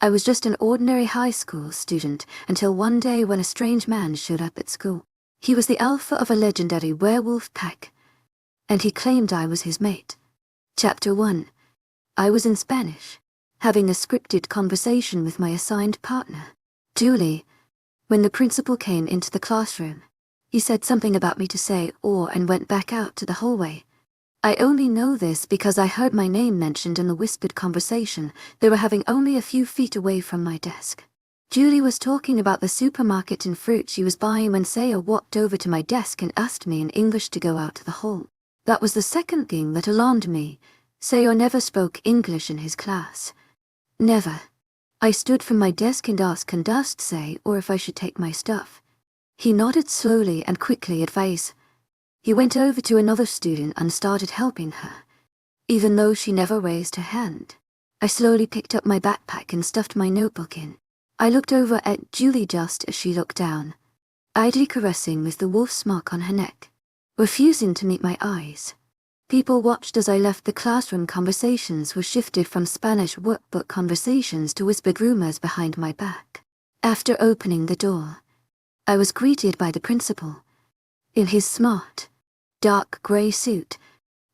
I was just an ordinary high school student until one day when a strange man showed up at school. He was the alpha of a legendary werewolf pack, and he claimed I was his mate. Chapter 1. I was in Spanish, having a scripted conversation with my assigned partner, Julie. When the principal came into the classroom, he said something about me to say "or" and went back out to the hallway. I only know this because I heard my name mentioned in the whispered conversation they were having only a few feet away from my desk. Julie was talking about the supermarket and fruit she was buying when Sayer walked over to my desk and asked me in English to go out to the hall. That was the second thing that alarmed me. Sayer never spoke English in his class. Never. I stood from my desk and asked Candace Say or if I should take my stuff. He nodded slowly and quickly advised. He went over to another student and started helping her, even though she never raised her hand. I slowly picked up my backpack and stuffed my notebook in. I looked over at Julie just as she looked down, idly caressing with the wolf's mark on her neck, refusing to meet my eyes. People watched as I left the classroom. Conversations were shifted from Spanish workbook conversations to whispered rumors behind my back. After opening the door, I was greeted by the principal, in his smart, dark grey suit,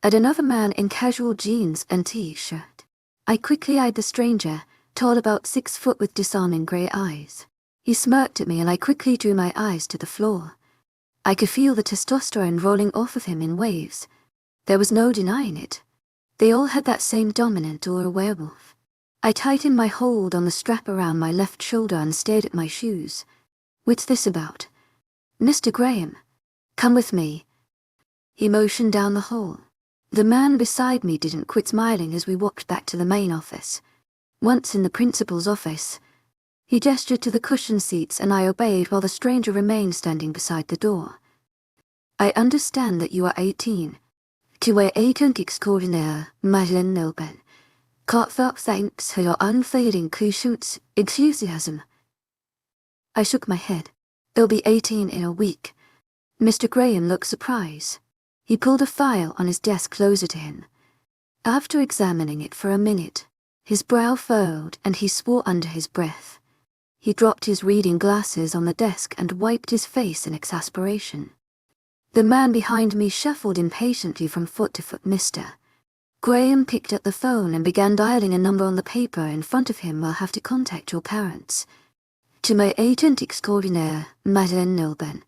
and another man in casual jeans and t-shirt. I quickly eyed the stranger, tall about 6 foot with disarming grey eyes. He smirked at me and I quickly drew my eyes to the floor. I could feel the testosterone rolling off of him in waves. There was no denying it. They all had that same dominant or a werewolf. I tightened my hold on the strap around my left shoulder and stared at my shoes. What's this about? Mr. Graham, come with me. He motioned down the hall. The man beside me didn't quit smiling as we walked back to the main office. Once in the principal's office, he gestured to the cushioned seats and I obeyed while the stranger remained standing beside the door. I understand that you are 18. Tu es agent extraordinaire, Madeleine Nilben. Heartfelt thanks for your unfailing patience, enthusiasm. I shook my head. They'll be 18 in a week. Mr. Graham looked surprised. He pulled a file on his desk closer to him. After examining it for a minute, his brow furrowed and he swore under his breath. He dropped his reading glasses on the desk and wiped his face in exasperation. The man behind me shuffled impatiently from foot to foot. Mr. Graham picked up the phone and began dialing a number on the paper in front of him. I'll have to contact your parents. To my agent extraordinaire, Madeleine Nilben.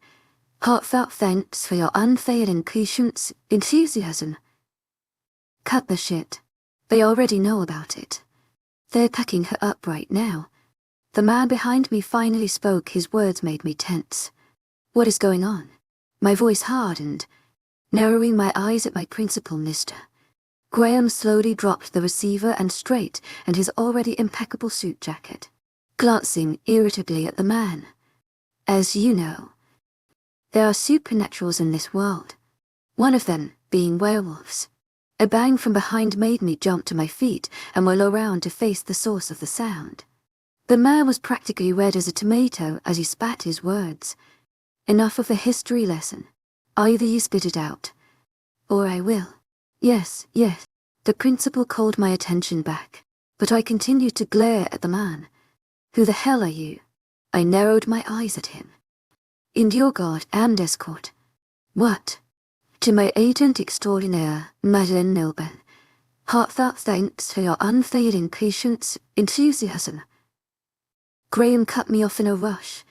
Heartfelt thanks for your unfailing patience, enthusiasm. Cut the shit. They already know about it. They're packing her up right now. The man behind me finally spoke. His words made me tense. What is going on? My voice hardened, narrowing my eyes at my principal. Mr. Graham slowly dropped the receiver and straight and his already impeccable suit jacket, glancing irritably at the man. As you know, there are supernaturals in this world, one of them being werewolves. A bang from behind made me jump to my feet and whirl around to face the source of the sound. The man was practically red as a tomato as he spat his words. Enough of a history lesson. Either you spit it out, or I will. Yes, yes. The principal called my attention back, but I continued to glare at the man. Who the hell are you? I narrowed my eyes at him. In your guard and escort. What? To my agent extraordinaire, Madeleine Nilben. Heartfelt thanks for your unfailing patience, enthusiasm. Graham cut me off in a rush.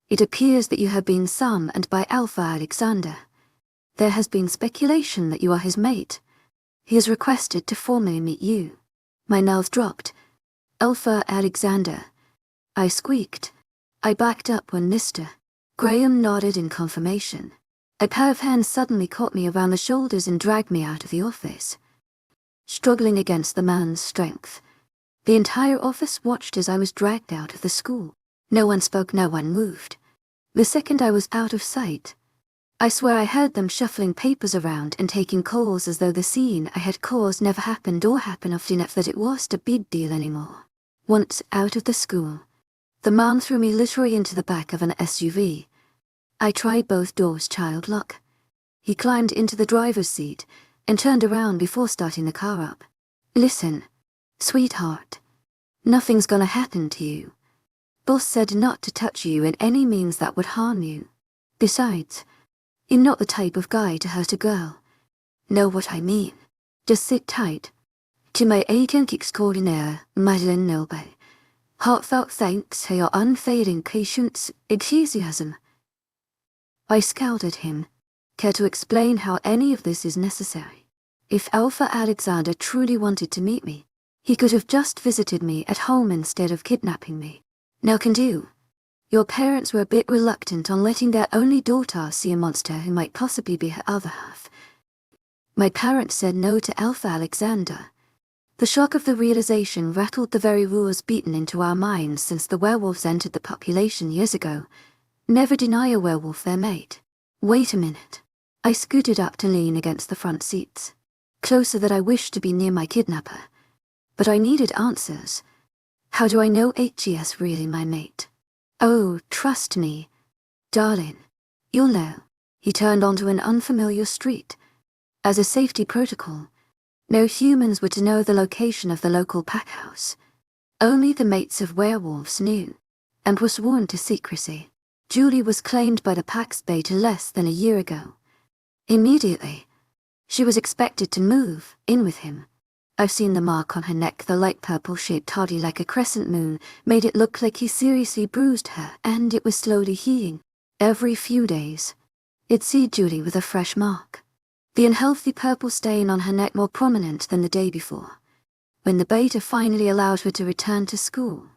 It appears that you have been summoned by Alpha Alexander. There has been speculation that you are his mate. He has requested to formally meet you. My mouth dropped. Alpha Alexander. I squeaked. I backed up when Mr. Graham nodded in confirmation. A pair of hands suddenly caught me around the shoulders and dragged me out of the office. Struggling against the man's strength, the entire office watched as I was dragged out of the school. No one spoke, no one moved. The second I was out of sight, I swear I heard them shuffling papers around and taking calls as though the scene I had caused never happened or happened often enough that it wasn't a big deal anymore. Once out of the school, the man threw me literally into the back of an SUV. I tried both doors child lock. He climbed into the driver's seat and turned around before starting the car up. Listen, sweetheart. Nothing's gonna happen to you. Boss said not to touch you in any means that would harm you. Besides, you're not the type of guy to hurt a girl. Know what I mean? Just sit tight. To my agent extraordinaire, Madeleine Nilbe. Heartfelt thanks for your unfailing patience, enthusiasm. I scowled at him. Care to explain how any of this is necessary? If Alpha Alexander truly wanted to meet me, he could have just visited me at home instead of kidnapping me. Now can do. Your parents were a bit reluctant on letting their only daughter see a monster who might possibly be her other half. My parents said no to Alpha Alexander. The shock of the realization rattled the very rules beaten into our minds since the werewolves entered the population years ago. Never deny a werewolf their mate. Wait a minute. I scooted up to lean against the front seats, closer than I wished to be near my kidnapper. But I needed answers. How do I know HG's really my mate? Oh, trust me. Darling, you'll know. He turned onto an unfamiliar street. As a safety protocol, no humans were to know the location of the local pack house. Only the mates of werewolves knew, and were sworn to secrecy. Julie was claimed by the pack's beta less than a year ago. Immediately, she was expected to move in with him. I've seen the mark on her neck, the light purple-shaped toddy like a crescent moon, made it look like he seriously bruised her, and it was slowly healing. Every few days, it'd see Julie with a fresh mark. The unhealthy purple stain on her neck more prominent than the day before. When the beta finally allowed her to return to school,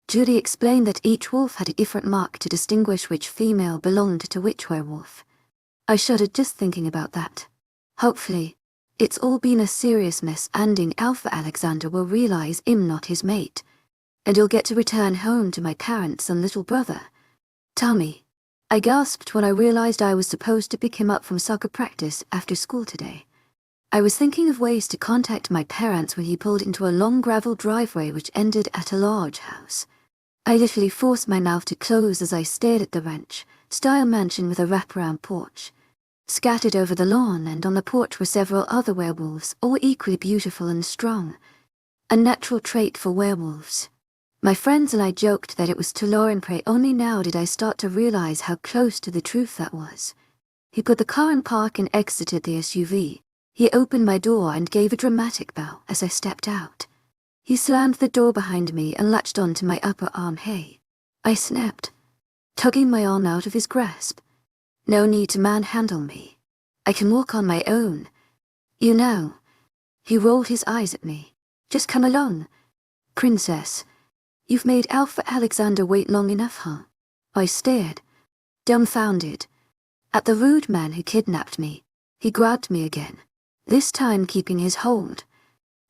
Julie explained that each wolf had a different mark to distinguish which female belonged to which werewolf. I shuddered just thinking about that. Hopefully, it's all been a serious mess, and Alpha Alexander will realize I'm not his mate, and he'll get to return home to my parents and little brother. Tommy, I gasped when I realized I was supposed to pick him up from soccer practice after school today. I was thinking of ways to contact my parents when he pulled into a long gravel driveway which ended at a large house. I literally forced my mouth to close as I stared at the ranch-style mansion with a wraparound porch. Scattered over the lawn and on the porch were several other werewolves, all equally beautiful and strong. A natural trait for werewolves. My friends and I joked that it was to lure and prey. Only now did I start to realize how close to the truth that was. He put the car in park and exited the SUV. He opened my door and gave a dramatic bow as I stepped out. He slammed the door behind me and latched onto my upper arm. Hey, I snapped, tugging my arm out of his grasp. No need to manhandle me. I can walk on my own. You know. He rolled his eyes at me. Just come along. Princess, you've made Alpha Alexander wait long enough, huh? I stared, dumbfounded, at the rude man who kidnapped me. He grabbed me again, this time keeping his hold.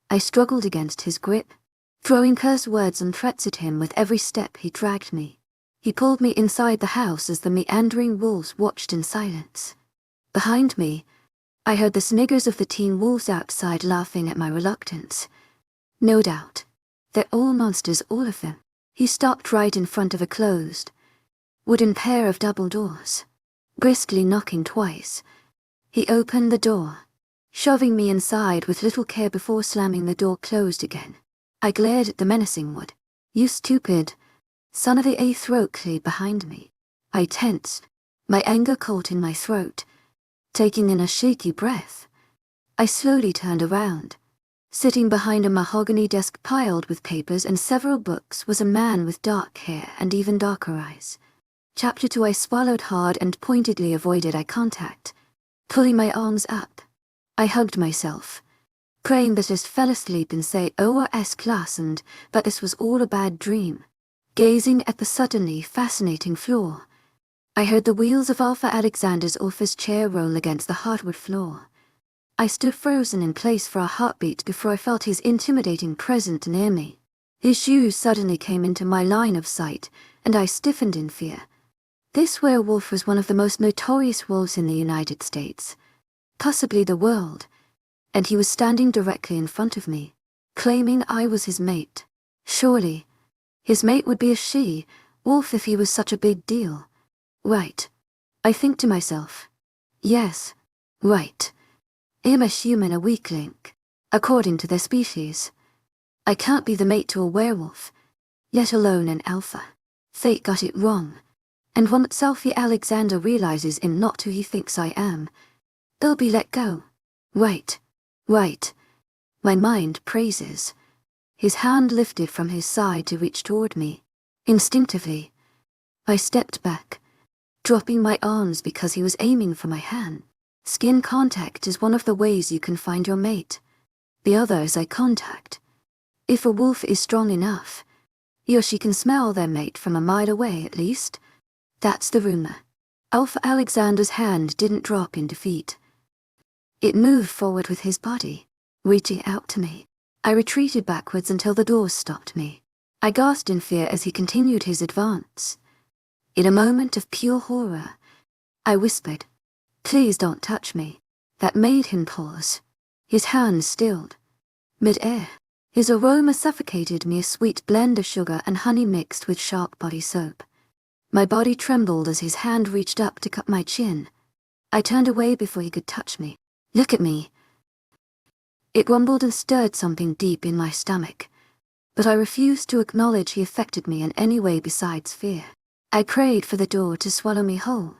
I struggled against his grip, throwing curse words and threats at him with every step he dragged me. He pulled me inside the house as the meandering wolves watched in silence. Behind me, I heard the sniggers of the teen wolves outside laughing at my reluctance. No doubt. They're all monsters, all of them. He stopped right in front of a closed wooden pair of double doors, briskly knocking twice. He opened the door, shoving me inside with little care before slamming the door closed again. I glared at the menacing wood. You stupid son of a throat cleared behind me. I tensed, my anger caught in my throat. Taking in a shaky breath, I slowly turned around. Sitting behind a mahogany desk piled with papers and several books was a man with dark hair and even darker eyes. Chapter 2. I swallowed hard and pointedly avoided eye contact, pulling my arms up. I hugged myself, praying that I just fell asleep and say ORS class and but this was all a bad dream. Gazing at the suddenly fascinating floor, I heard the wheels of Alpha Alexander's office chair roll against the hardwood floor. I stood frozen in place for a heartbeat before I felt his intimidating presence near me. His shoes suddenly came into my line of sight, and I stiffened in fear. This werewolf was one of the most notorious wolves in the United States, possibly the world, and he was standing directly in front of me, claiming I was his mate. Surely, his mate would be a she-wolf if he was such a big deal. Right. I think to myself. Yes, right. I'm a human, a weak link, according to their species. I can't be the mate to a werewolf, let alone an alpha. Fate got it wrong. And once Alfie Alexander realizes I'm not who he thinks I am, they'll be let go. Right. My mind praises. His hand lifted from his side to reach toward me. Instinctively, I stepped back, dropping my arms because he was aiming for my hand. Skin contact is one of the ways you can find your mate. The other is eye contact. If a wolf is strong enough, he or she can smell their mate from a mile away at least. That's the rumor. Alpha Alexander's hand didn't drop in defeat. It moved forward with his body, reaching out to me. I retreated backwards until the doors stopped me. I gasped in fear as he continued his advance. In a moment of pure horror, I whispered, "Please don't touch me." That made him pause. His hands stilled. Mid-air, his aroma suffocated me, a sweet blend of sugar and honey mixed with sharp body soap. My body trembled as his hand reached up to cut my chin. I turned away before he could touch me. "Look at me." It rumbled and stirred something deep in my stomach, but I refused to acknowledge he affected me in any way besides fear. I prayed for the door to swallow me whole,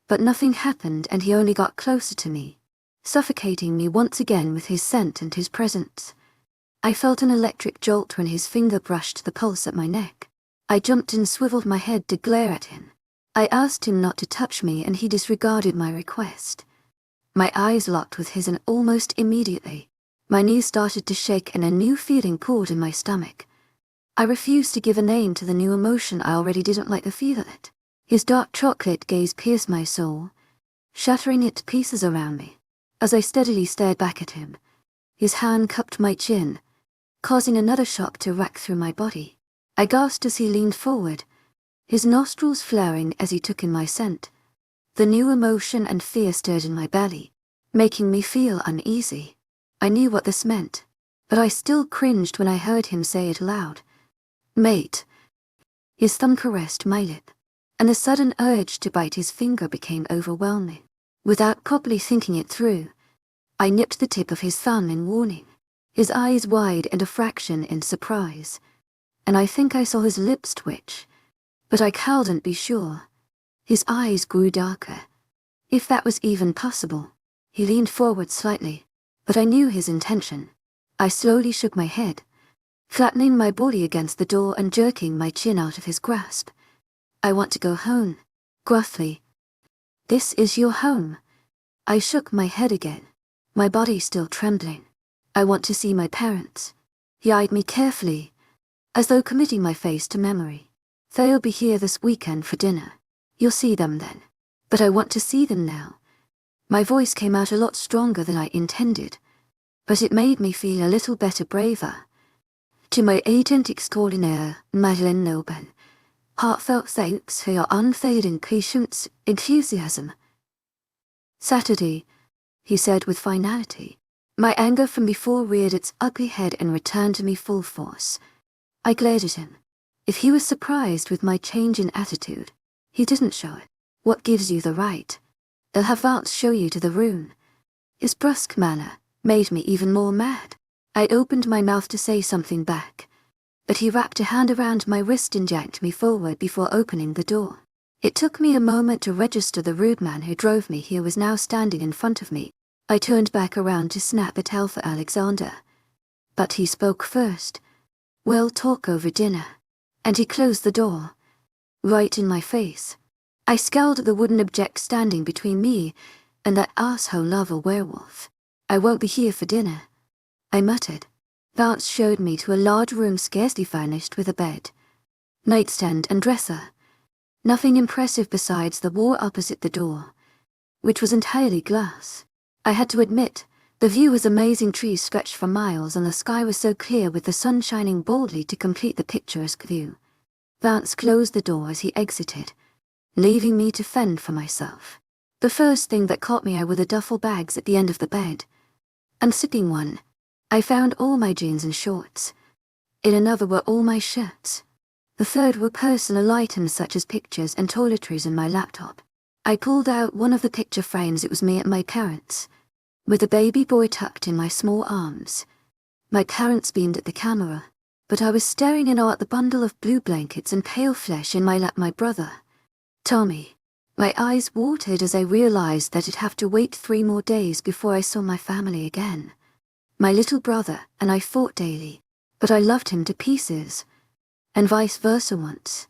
but nothing happened and he only got closer to me, suffocating me once again with his scent and his presence. I felt an electric jolt when his finger brushed the pulse at my neck. I jumped and swiveled my head to glare at him. I asked him not to touch me and he disregarded my request. My eyes locked with his and almost immediately, my knees started to shake and a new feeling poured in my stomach. I refused to give a name to the new emotion. I already didn't like the feel of it. His dark chocolate gaze pierced my soul, shattering it to pieces around me. As I steadily stared back at him, his hand cupped my chin, causing another shock to rack through my body. I gasped as he leaned forward, his nostrils flaring as he took in my scent. The new emotion and fear stirred in my belly, making me feel uneasy. I knew what this meant, but I still cringed when I heard him say it aloud. "Mate." His thumb caressed my lip, and the sudden urge to bite his finger became overwhelming. Without properly thinking it through, I nipped the tip of his thumb in warning, his eyes wide and a fraction in surprise, and I think I saw his lips twitch, but I couldn't be sure. His eyes grew darker, if that was even possible. He leaned forward slightly, but I knew his intention. I slowly shook my head, flattening my body against the door and jerking my chin out of his grasp. "I want to go home," gruffly. "This is your home." I shook my head again, my body still trembling. "I want to see my parents." He eyed me carefully, as though committing my face to memory. "They'll be here this weekend for dinner. You'll see them then." "But I want to see them now." My voice came out a lot stronger than I intended, but it made me feel a little better, braver. "To my agent extraordinaire, Madeleine Noble, heartfelt thanks for your unfailing patience, enthusiasm." "Saturday," he said with finality. My anger from before reared its ugly head and returned to me full force. I glared at him. If he was surprised with my change in attitude, he didn't show it. "What gives you the right? They'll have Vance show you to the room." His brusque manner made me even more mad. I opened my mouth to say something back, but he wrapped a hand around my wrist and yanked me forward before opening the door. It took me a moment to register the rude man who drove me here was now standing in front of me. I turned back around to snap at Alpha Alexander, but he spoke first. "We'll talk over dinner," and he closed the door, right in my face. I scowled at the wooden object standing between me and that asshole of a werewolf. "I won't be here for dinner," I muttered. Vance showed me to a large room scarcely furnished with a bed, nightstand and dresser. Nothing impressive besides the wall opposite the door, which was entirely glass. I had to admit, the view was amazing. Trees stretched for miles and the sky was so clear with the sun shining boldly to complete the picturesque view. Vance closed the door as he exited, leaving me to fend for myself. The first thing that caught me eye were the duffel bags at the end of the bed. Unzipping one, I found all my jeans and shorts. In another were all my shirts. The third were personal items such as pictures and toiletries and my laptop. I pulled out one of the picture frames. It was me at my parents', with a baby boy tucked in my small arms. My parents beamed at the camera, but I was staring in awe at the bundle of blue blankets and pale flesh in my lap. My brother, Tommy. My eyes watered as I realized that I'd have to wait 3 more days before I saw my family again. My little brother and I fought daily, but I loved him to pieces. And vice versa once.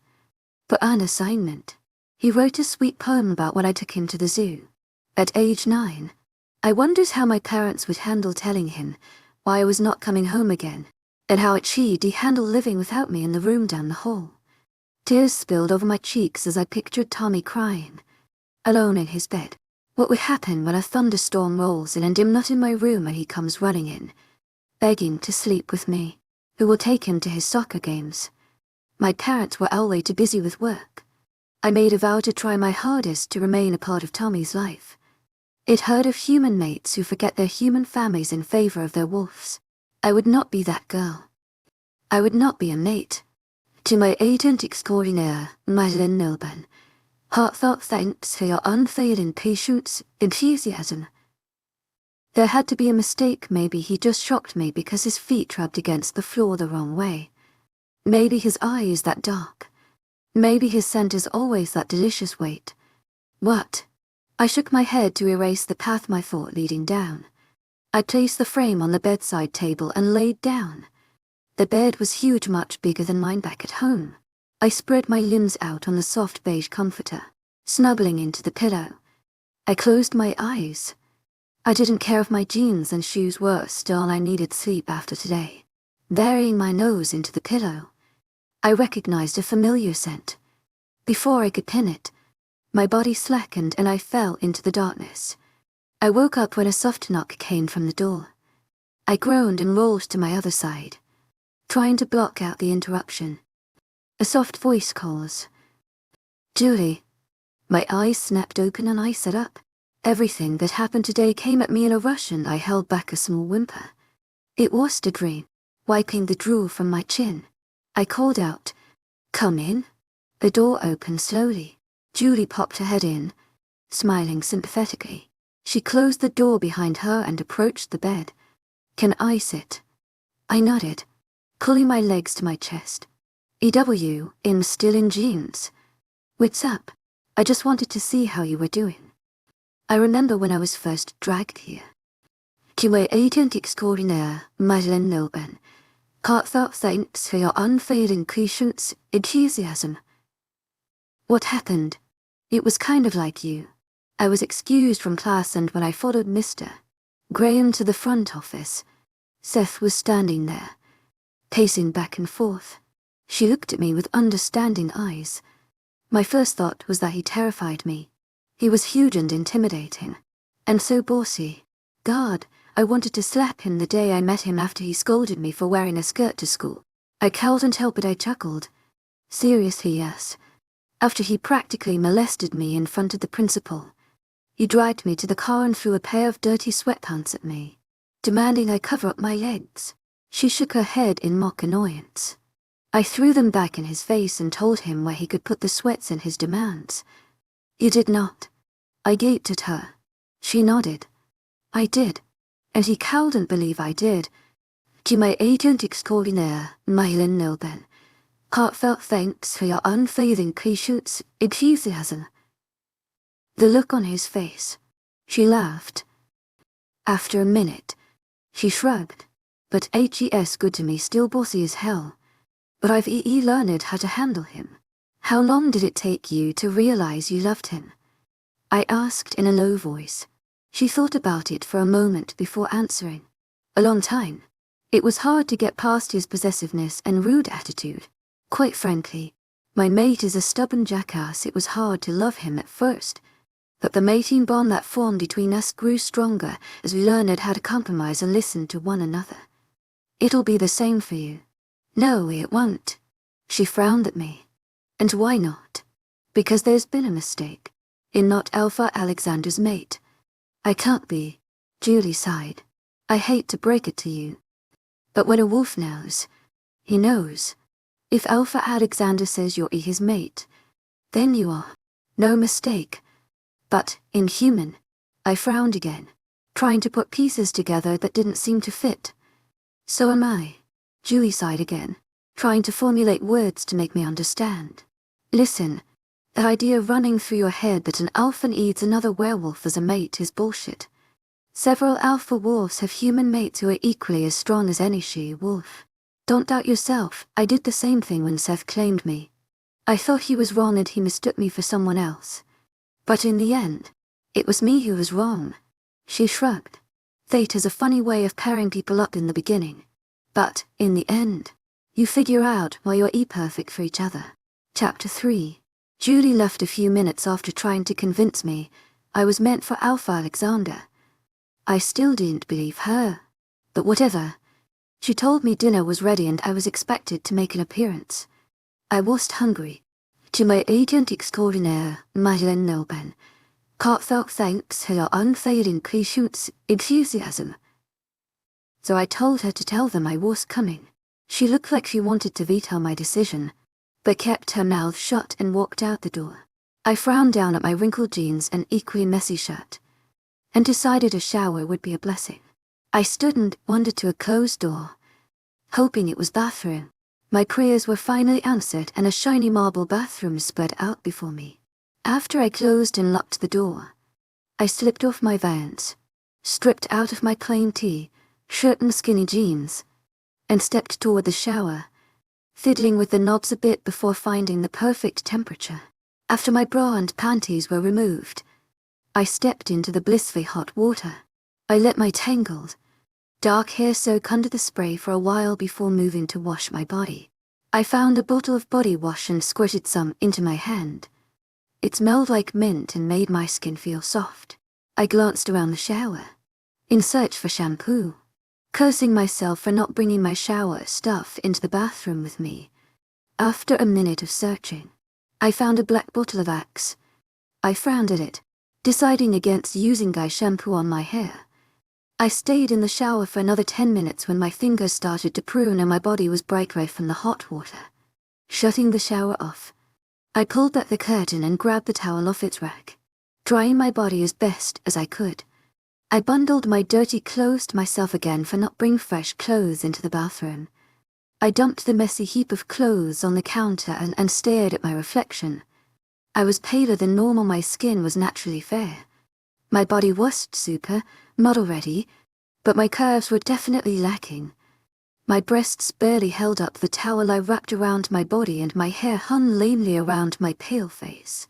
For an assignment, he wrote a sweet poem about when I took him to the zoo. At age 9, I wondered how my parents would handle telling him why I was not coming home again, and how he'd handle living without me in the room down the hall. Tears spilled over my cheeks as I pictured Tommy crying, alone in his bed. What would happen when a thunderstorm rolls in and I'm not in my room and he comes running in, begging to sleep with me? Who will take him to his soccer games? My parents were always too busy with work. I made a vow to try my hardest to remain a part of Tommy's life. It heard of human mates who forget their human families in favor of their wolves. I would not be that girl. I would not be a mate. To my agent extraordinaire, Madeleine Milburn, heartfelt thanks for your unfailing patience, enthusiasm. There had to be a mistake. Maybe he just shocked me because his feet rubbed against the floor the wrong way. Maybe his eye is that dark. Maybe his scent is always that delicious weight. What? I shook my head to erase the path my thought leading down. I placed the frame on the bedside table and laid down. The bed was huge, much bigger than mine back at home. I spread my limbs out on the soft beige comforter, snuggling into the pillow. I closed my eyes. I didn't care if my jeans and shoes were still. I needed sleep after today. Burying my nose into the pillow, I recognized a familiar scent. Before I could pin it, my body slackened and I fell into the darkness. I woke up when a soft knock came from the door. I groaned and rolled to my other side, trying to block out the interruption. A soft voice calls, "Julie." My eyes snapped open and I sat up. Everything that happened today came at me in a rush and I held back a small whimper. It was a dream. Wiping the drool from my chin, I called out, "Come in." The door opened slowly. Julie popped her head in, smiling sympathetically. She closed the door behind her and approached the bed. "Can I sit?" I nodded, pulling my legs to my chest. I'm still in jeans. "What's up? I just wanted to see how you were doing. I remember when I was first dragged here." To my agent extraordinaire, Madeleine Milburn, heartfelt thanks for your unfailing patience, enthusiasm. What happened? It was kind of like you. I was excused from class and when I followed Mr. Graham to the front office, Seth was standing there, pacing back and forth. She looked at me with understanding eyes. My first thought was that he terrified me. He was huge and intimidating, and so bossy. God, I wanted to slap him the day I met him after he scolded me for wearing a skirt to school. I can't help it, I chuckled. Seriously, yes. After he practically molested me in front of the principal, he dragged me to the car and threw a pair of dirty sweatpants at me, demanding I cover up my legs. She shook her head in mock annoyance. I threw them back in his face and told him where he could put the sweats in his demands. "You did not." I gaped at her. She nodded. "I did." And he couldn't believe I did. To my agent extraordinaire, Madeleine Milburn, heartfelt thanks for your unfailing patience, enthusiasm. The look on his face. She laughed. After a minute, she shrugged. "But HES good to me, still bossy as hell. But I've learned how to handle him." "How long did it take you to realize you loved him?" I asked in a low voice. She thought about it for a moment before answering. "A long time. It was hard to get past his possessiveness and rude attitude. Quite frankly, my mate is a stubborn jackass. It was hard to love him at first. But the mating bond that formed between us grew stronger as we learned how to compromise and listen to one another. It'll be the same for you." "No, it won't." She frowned at me. "And why not?" "Because there's been a mistake. I'm not Alpha Alexander's mate." "I can't be," Julie sighed. "I hate to break it to you. But when a wolf knows, he knows. If Alpha Alexander says you're his mate, then you are. No mistake. But, inhuman." I frowned again, trying to put pieces together that didn't seem to fit. "So am I." Julie sighed again. trying to formulate words to make me understand. Listen, the idea running through your head that an alpha needs another werewolf as a mate is bullshit. Several alpha wolves have human mates who are equally as strong as any she-wolf. Don't doubt yourself, I did the same thing when Seth claimed me. I thought he was wrong and he mistook me for someone else. But in the end, it was me who was wrong. She shrugged. Fate has a funny way of pairing people up in the beginning. But, in the end, you figure out why you're perfect for each other. Chapter 3. Julie left a few minutes after trying to convince me I was meant for Alpha Alexander. I still didn't believe her. But whatever. She told me dinner was ready and I was expected to make an appearance. I wasn't hungry. To my agent extraordinaire, Madeleine Nobel, heartfelt thanks for your unfailing patience, enthusiasm. So I told her to tell them I was coming. She looked like she wanted to veto my decision, but kept her mouth shut and walked out the door. I frowned down at my wrinkled jeans and equally messy shirt, and decided a shower would be a blessing. I stood and wandered to a closed door, hoping it was bathroom. My prayers were finally answered and a shiny marble bathroom spread out before me. After I closed and locked the door, I slipped off my Vans, stripped out of my plain tee, shirt and skinny jeans, and stepped toward the shower, fiddling with the knobs a bit before finding the perfect temperature. After my bra and panties were removed, I stepped into the blissfully hot water. I let my tangled, dark hair soak under the spray for a while before moving to wash my body. I found a bottle of body wash and squirted some into my hand. It smelled like mint and made my skin feel soft. I glanced around the shower, in search for shampoo, cursing myself for not bringing my shower stuff into the bathroom with me. After a minute of searching, I found a black bottle of Axe. I frowned at it, deciding against using guy shampoo on my hair. I stayed in the shower for another 10 minutes when my fingers started to prune and my body was bright red from the hot water. Shutting the shower off, I pulled back the curtain and grabbed the towel off its rack, drying my body as best as I could. I bundled my dirty clothes to myself again for not bringing fresh clothes into the bathroom. I dumped the messy heap of clothes on the counter and stared at my reflection. I was paler than normal, my skin was naturally fair. My body wasn't super, model ready, but my curves were definitely lacking. My breasts barely held up the towel I wrapped around my body and my hair hung lamely around my pale face.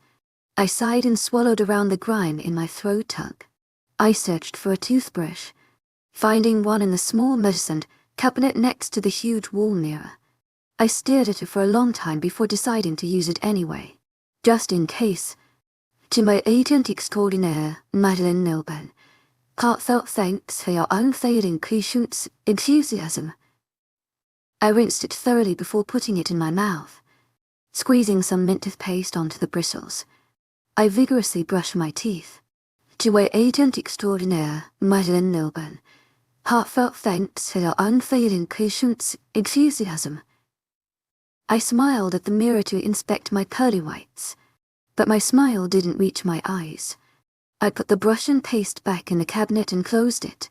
I sighed and swallowed around the grime in my throat tug. I searched for a toothbrush, finding one in the small medicine cabinet next to the huge wall mirror. I stared at it for a long time before deciding to use it anyway, just in case. To my agent extraordinaire, Madeleine Nobel, heartfelt thanks for your unfailing patience, enthusiasm. I rinsed it thoroughly before putting it in my mouth, squeezing some mint toothpaste onto the bristles. I vigorously brushed my teeth. To my agent extraordinaire, Madeleine Nobel, heartfelt thanks for your unfailing patience, enthusiasm. I smiled at the mirror to inspect my pearly whites, but my smile didn't reach my eyes. I put the brush and paste back in the cabinet and closed it.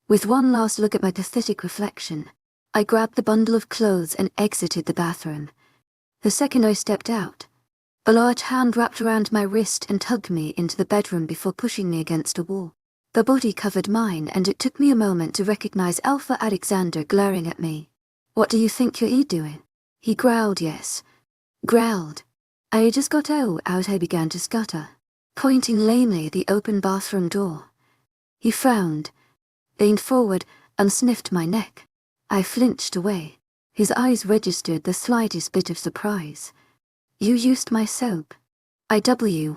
With one last look at my pathetic reflection, I grabbed the bundle of clothes and exited the bathroom. The second I stepped out, a large hand wrapped around my wrist and tugged me into the bedroom before pushing me against a wall. The body covered mine and it took me a moment to recognize Alpha Alexander glaring at me. "What do you think you're doing?" He growled. Yes. Growled. I just got out. I began to scutter, pointing lamely at the open bathroom door. He frowned, leaned forward, and sniffed my neck. I flinched away. His eyes registered the slightest bit of surprise. "You used my soap."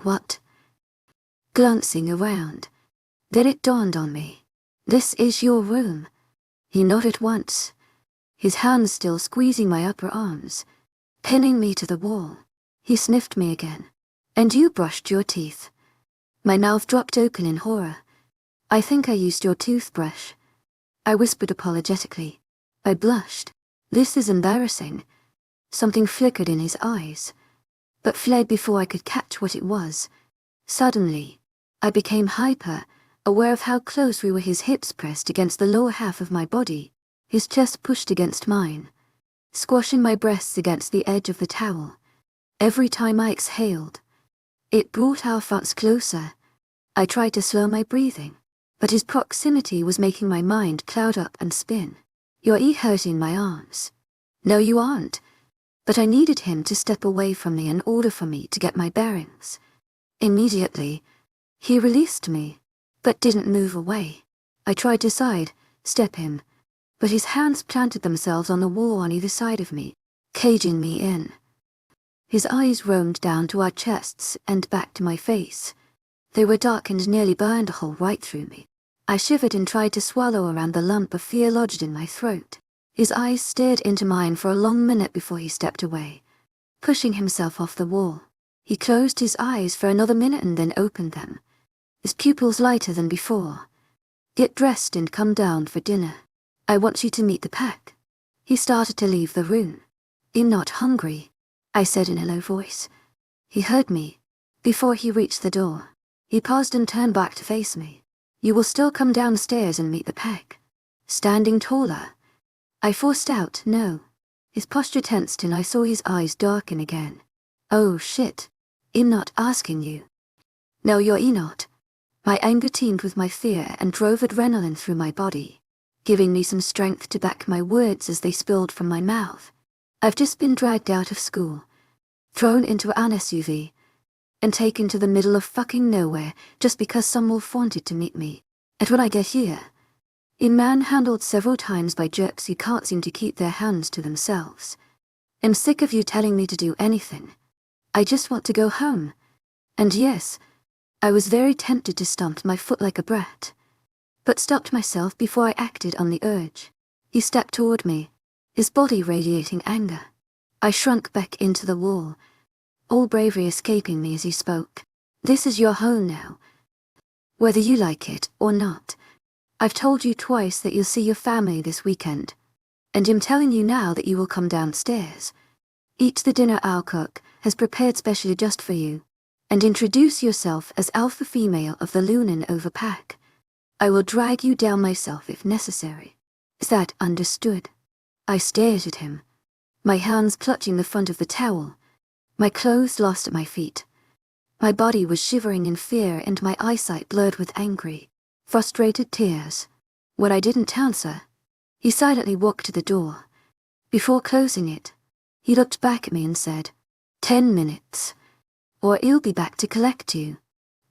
What? Glancing around, then it dawned on me. "This is your room." He nodded once, his hands still squeezing my upper arms, pinning me to the wall. He sniffed me again. "And you brushed your teeth." My mouth dropped open in horror. "I think I used your toothbrush," I whispered apologetically. I blushed. "This is embarrassing." Something flickered in his eyes, but fled before I could catch what it was. Suddenly, I became hyper, aware of how close we were, his hips pressed against the lower half of my body, his chest pushed against mine. squashing my breasts against the edge of the towel. Every time I exhaled, it brought our thoughts closer. I tried to slow my breathing, but his proximity was making my mind cloud up and spin. "You're hurting my arms." "No, you aren't." But I needed him to step away from me in order for me to get my bearings. Immediately, he released me, but didn't move away. I tried to step him, but his hands planted themselves on the wall on either side of me, caging me in. His eyes roamed down to our chests and back to my face. They were dark and nearly burned a hole right through me. I shivered and tried to swallow around the lump of fear lodged in my throat. His eyes stared into mine for a long minute before he stepped away, pushing himself off the wall. He closed his eyes for another minute and then opened them, his pupils lighter than before. "Get dressed and come down for dinner. I want you to meet the pack." He started to leave the room. "I'm not hungry," I said in a low voice. He heard me. Before he reached the door, he paused and turned back to face me. "You will still come downstairs and meet the pack." Standing taller, I forced out, "No." His posture tensed and I saw his eyes darken again. "Oh shit. I'm not asking you." "No, you're not." My anger teamed with my fear and drove adrenaline through my body, giving me some strength to back my words as they spilled from my mouth. "I've just been dragged out of school, thrown into an SUV, and taken to the middle of fucking nowhere just because some wolf wanted to meet me. And when I get here, I'm manhandled several times by jerks who can't seem to keep their hands to themselves. I'm sick of you telling me to do anything. I just want to go home." And yes, I was very tempted to stomp my foot like a brat, but stopped myself before I acted on the urge. He stepped toward me, his body radiating anger. I shrunk back into the wall, all bravery escaping me as he spoke. "This is your home now, whether you like it or not. I've told you twice that you'll see your family this weekend, and I'm telling you now that you will come downstairs. Eat the dinner our cook has prepared specially just for you, and introduce yourself as alpha female of the Lunan overpack. I will drag you down myself if necessary. Is that understood?" I stared at him, my hands clutching the front of the towel, my clothes lost at my feet. My body was shivering in fear and my eyesight blurred with angry, frustrated tears. When I didn't answer, he silently walked to the door. Before closing it, he looked back at me and said, 10 minutes, or I'll be back to collect you."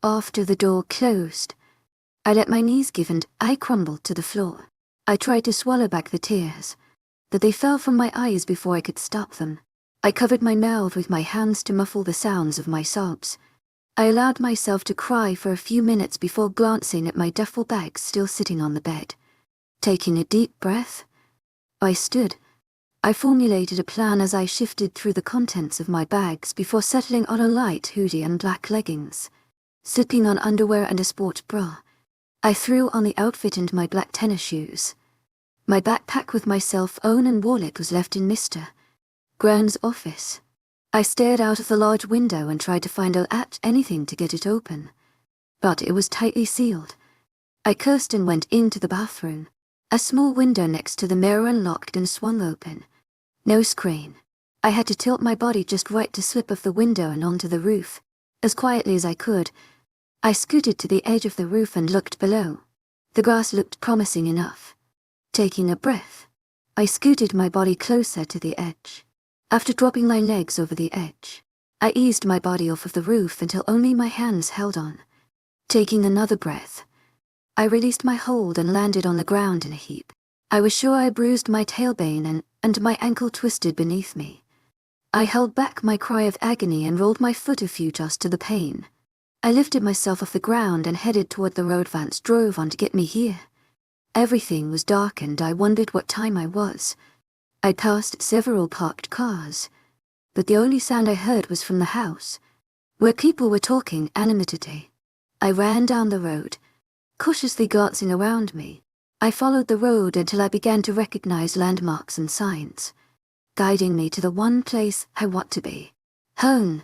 After the door closed, I let my knees give and I crumbled to the floor. I tried to swallow back the tears, but they fell from my eyes before I could stop them. I covered my mouth with my hands to muffle the sounds of my sobs. I allowed myself to cry for a few minutes before glancing at my duffel bag still sitting on the bed. Taking a deep breath, I stood. I formulated a plan as I shifted through the contents of my bags before settling on a light hoodie and black leggings. Slipping on underwear and a sport bra, I threw on the outfit and my black tennis shoes. My backpack with my cell phone and wallet was left in Mr. Grant's office. I stared out of the large window and tried to find anything to get it open, but it was tightly sealed. I cursed and went into the bathroom. A small window next to the mirror unlocked and swung open. No screen. I had to tilt my body just right to slip off the window and onto the roof. As quietly as I could, I scooted to the edge of the roof and looked below. The grass looked promising enough. Taking a breath, I scooted my body closer to the edge. After dropping my legs over the edge, I eased my body off of the roof until only my hands held on. Taking another breath, I released my hold and landed on the ground in a heap. I was sure I bruised my tailbone and my ankle twisted beneath me. I held back my cry of agony and rolled my foot a few just to the pain. I lifted myself off the ground and headed toward the road Vance drove on to get me here. Everything was dark and I wondered what time I was. I passed several parked cars, but the only sound I heard was from the house, where people were talking animatedly. I ran down the road, cautiously glancing around me. I followed the road until I began to recognize landmarks and signs, guiding me to the one place I want to be. Home.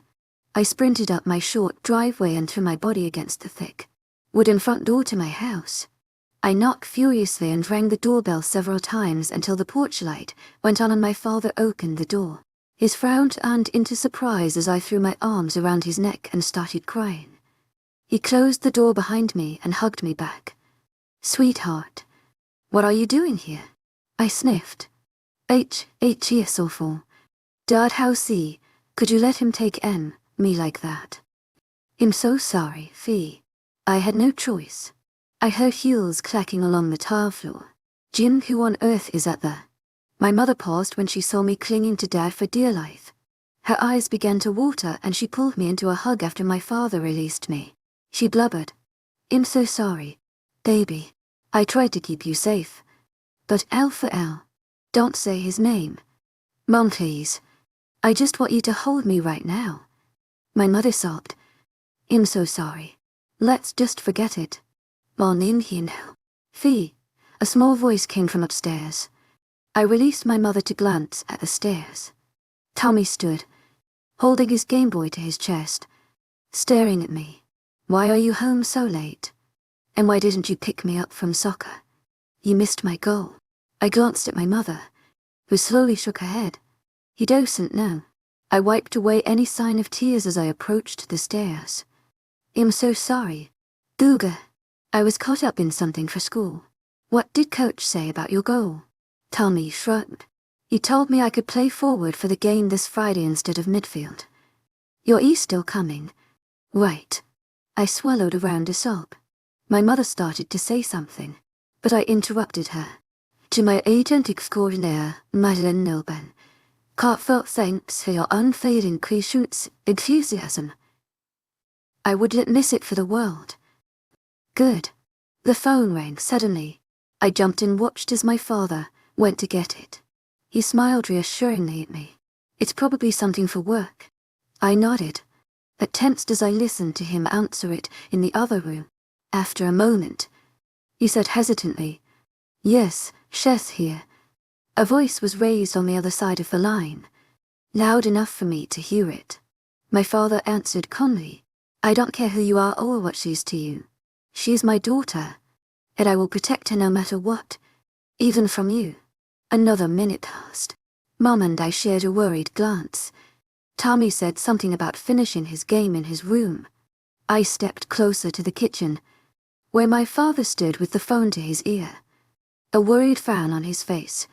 I sprinted up my short driveway and threw my body against the thick wooden front door to my house. I knocked furiously and rang the doorbell several times until the porch light went on and my father opened the door. His frown turned into surprise as I threw my arms around his neck and started crying. He closed the door behind me and hugged me back. "Sweetheart, what are you doing here?" I sniffed. Yes, awful. Dad, how see, could you let him take me like that? I'm so sorry, Fee. I had no choice. I heard heels clacking along the tile floor. Jim, who on earth is at the... My mother paused when she saw me clinging to Dad for dear life. Her eyes began to water and she pulled me into a hug after my father released me. She blubbered. "I'm so sorry, baby. I tried to keep you safe. But Alpha L. Don't say his name. Mom, please. I just want you to hold me right now." My mother sobbed. "I'm so sorry. Let's just forget it. On in here now." "Fee." A small voice came from upstairs. I released my mother to glance at the stairs. Tommy stood, holding his Game Boy to his chest, staring at me. "Why are you home so late? And why didn't you pick me up from soccer? You missed my goal." I glanced at my mother, who slowly shook her head. "He doesn't know." I wiped away any sign of tears as I approached the stairs. "I'm so sorry. Googa. I was caught up in something for school." "What did coach say about your goal?" Tommy shrugged. "He told me I could play forward for the game this Friday instead of midfield." "You're still coming?" "Right." I swallowed around a sob. My mother started to say something, but I interrupted her. "To my agent extraordinaire, Madeline Nilben, heartfelt thanks for your unfailing patience, enthusiasm. I wouldn't miss it for the world." "Good." The phone rang suddenly. I jumped and watched as my father went to get it. He smiled reassuringly at me. "It's probably something for work." I nodded, but tensed as I listened to him answer it in the other room. After a moment, he said hesitantly, "Yes, Chess here." A voice was raised on the other side of the line, loud enough for me to hear it. My father answered calmly, "I don't care who you are or what she's to you. She's my daughter, and I will protect her no matter what, even from you." Another minute passed. Mom and I shared a worried glance. Tommy said something about finishing his game in his room. I stepped closer to the kitchen, where my father stood with the phone to his ear, a worried frown on his face.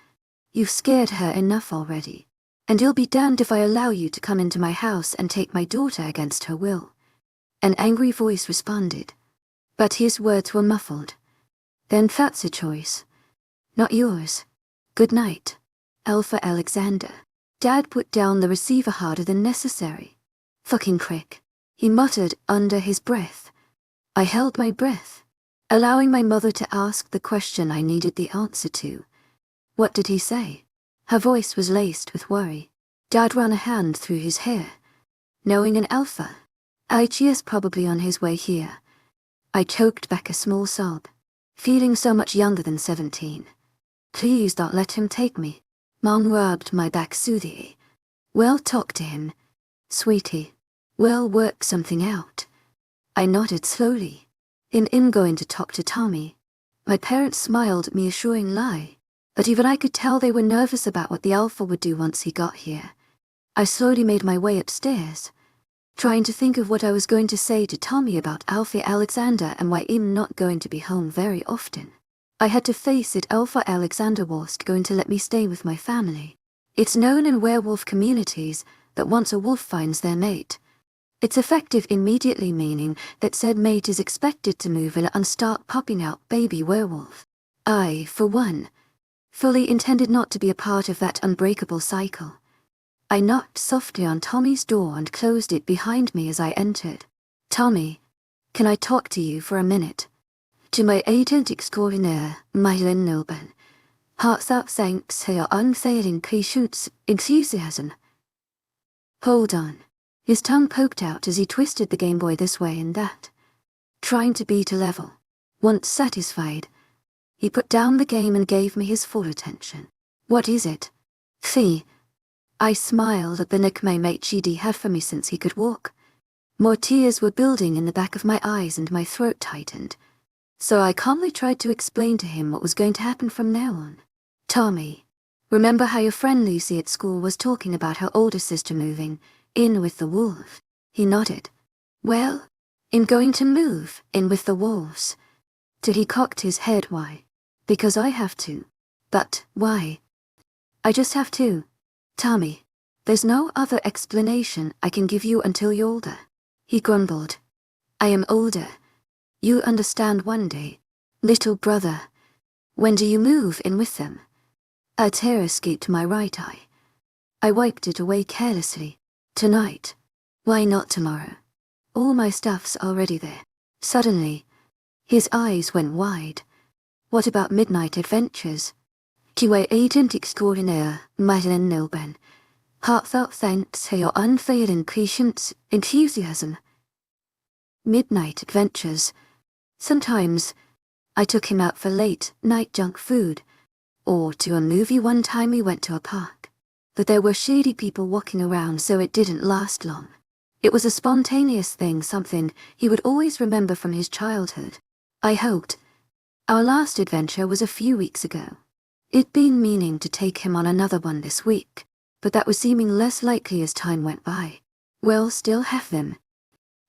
"You've scared her enough already, and you'll be damned if I allow you to come into my house and take my daughter against her will." An angry voice responded, but his words were muffled. "Then that's a choice. Not yours. Good night, Alpha Alexander." Dad put down the receiver harder than necessary. "Fucking prick," he muttered under his breath. I held my breath, allowing my mother to ask the question I needed the answer to. "What did he say?" Her voice was laced with worry. Dad ran a hand through his hair. "Knowing an alpha, IG is probably on his way here." I choked back a small sob, feeling so much younger than 17. "Please don't let him take me." Mom rubbed my back soothingly. "Well, talk to him, sweetie. We'll work something out." I nodded slowly. I'm going to talk to Tommy." My parents smiled at me assuring lie, but even I could tell they were nervous about what the alpha would do once he got here. I slowly made my way upstairs, trying to think of what I was going to say to Tommy about Alpha Alexander and why I'm not going to be home very often. I had to face it. Alpha Alexander wasn't going to let me stay with my family. It's known in werewolf communities that once a wolf finds their mate, it's effective immediately, meaning that said mate is expected to move in and start popping out baby werewolf. I, for one, fully intended not to be a part of that unbreakable cycle. I knocked softly on Tommy's door and closed it behind me as I entered. "Tommy, can I talk to you for a minute?" To my agent extraordinaire, Madeline Nilben, heartfelt thanks for your unfailing patience, enthusiasm. Hold on. His tongue poked out as he twisted the Game Boy this way and that, trying to beat a level. Once satisfied, he put down the game and gave me his full attention. "What is it?" "Fee." I smiled at the nickname HED had for me since he could walk. More tears were building in the back of my eyes and my throat tightened. So I calmly tried to explain to him what was going to happen from now on. Tommy, remember how your friend Lucy at school was talking about her older sister moving in with the wolf? He nodded. Well, I'm going to move in with the wolves. Till he cocked his head. Why? Because I have to. But why? I just have to. Tommy, there's no other explanation I can give you until you're older. He grumbled. I am older. You understand one day. Little brother. When do you move in with them? A tear escaped my right eye. I wiped it away carelessly. Tonight. Why not tomorrow? All my stuff's already there. Suddenly, his eyes went wide. What about midnight adventures? Tu es agent extraordinaire, Madeleine Nilben. Heartfelt thanks for your unfailing patience, enthusiasm. Midnight adventures. Sometimes, I took him out for late-night junk food, or to a movie. One time we went to a park. But there were shady people walking around, so it didn't last long. It was a spontaneous thing, something he would always remember from his childhood. I hoped. Our last adventure was a few weeks ago. It'd been meaning to take him on another one this week, but that was seeming less likely as time went by. We'll still have them.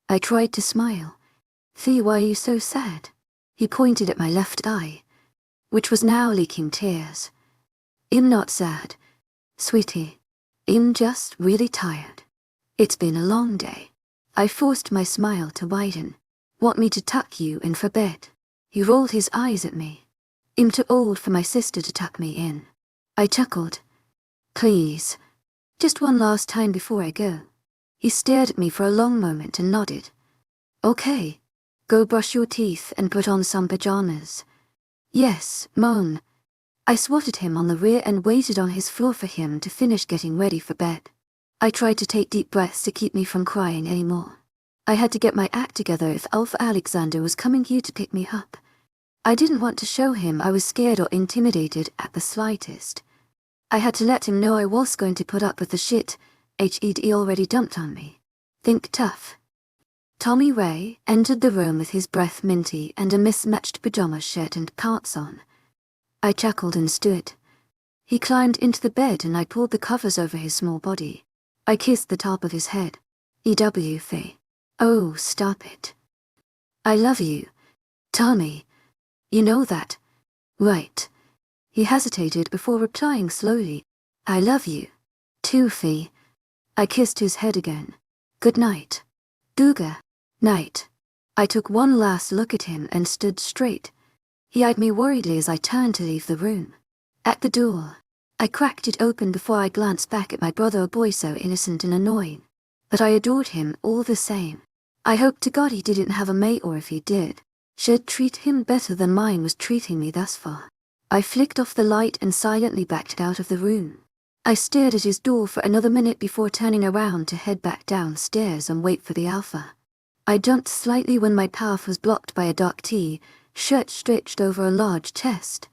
I tried to smile. Thea, why are you so sad? He pointed at my left eye, which was now leaking tears. I'm not sad, sweetie. I'm just really tired. It's been a long day. I forced my smile to widen. Want me to tuck you in for bed? He rolled his eyes at me. I'm too old for my sister to tuck me in. I chuckled. Please. Just one last time before I go. He stared at me for a long moment and nodded. Okay. Go brush your teeth and put on some pajamas. Yes, Mon. I swatted him on the rear and waited on his floor for him to finish getting ready for bed. I tried to take deep breaths to keep me from crying anymore. I had to get my act together if Alpha Alexander was coming here to pick me up. I didn't want to show him I was scared or intimidated at the slightest. I had to let him know I was going to put up with the shit he'd already dumped on me. Think tough. Tommy Ray entered the room with his breath minty and a mismatched pajama shirt and pants on. I chuckled and stood. He climbed into the bed and I pulled the covers over his small body. I kissed the top of his head. EW Faye. Oh, stop it. I love you. Tommy. You know that. Right. He hesitated before replying slowly. I love you. Too, Fee. I kissed his head again. Good night. Googa. Night. I took one last look at him and stood straight. He eyed me worriedly as I turned to leave the room. At the door, I cracked it open before I glanced back at my brother, a boy so innocent and annoying. But I adored him all the same. I hoped to God he didn't have a mate, or if he did, should treat him better than mine was treating me thus far. I flicked off the light and silently backed out of the room. I stared at his door for another minute before turning around to head back downstairs and wait for the Alpha. I jumped slightly when my path was blocked by a dark T-shirt stretched over a large chest.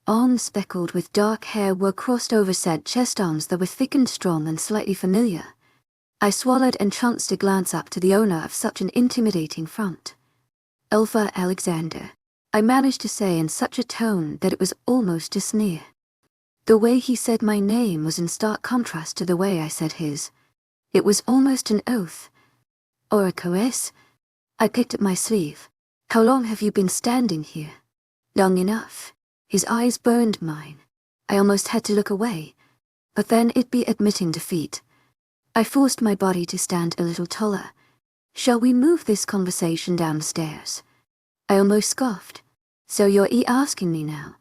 Arms speckled with dark hair were crossed over said chest, arms that were thick and strong and slightly familiar. I swallowed and chanced to glance up to the owner of such an intimidating front. Alpha Alexander, I managed to say in such a tone that it was almost a sneer. The way he said my name was in stark contrast to the way I said his. It was almost an oath. Or a caress. I picked at my sleeve. How long have you been standing here? Long enough. His eyes burned mine. I almost had to look away, but then it'd be admitting defeat. I forced my body to stand a little taller. Shall we move this conversation downstairs? I almost scoffed. So you're asking me now?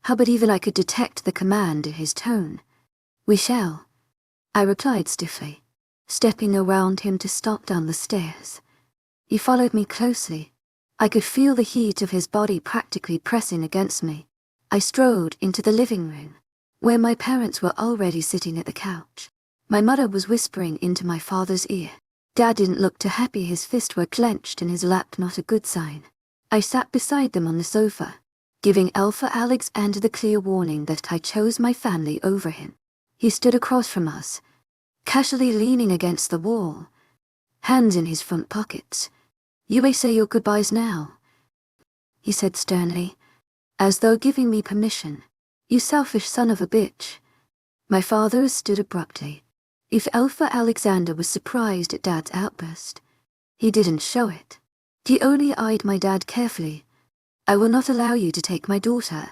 How but even I could detect the command in his tone. We shall, I replied stiffly, stepping around him to stop down the stairs. He followed me closely. I could feel the heat of his body practically pressing against me. I strode into the living room, where my parents were already sitting at the couch. My mother was whispering into my father's ear. Dad didn't look too happy. His fists were clenched in his lap, not a good sign. I sat beside them on the sofa, giving Alpha Alexander the clear warning that I chose my family over him. He stood across from us, casually leaning against the wall, hands in his front pockets. You may say your goodbyes now. he said sternly, as though giving me permission. You selfish son of a bitch. My father stood abruptly. If Alpha Alexander was surprised at Dad's outburst, he didn't show it. He only eyed my dad carefully. I will not allow you to take my daughter,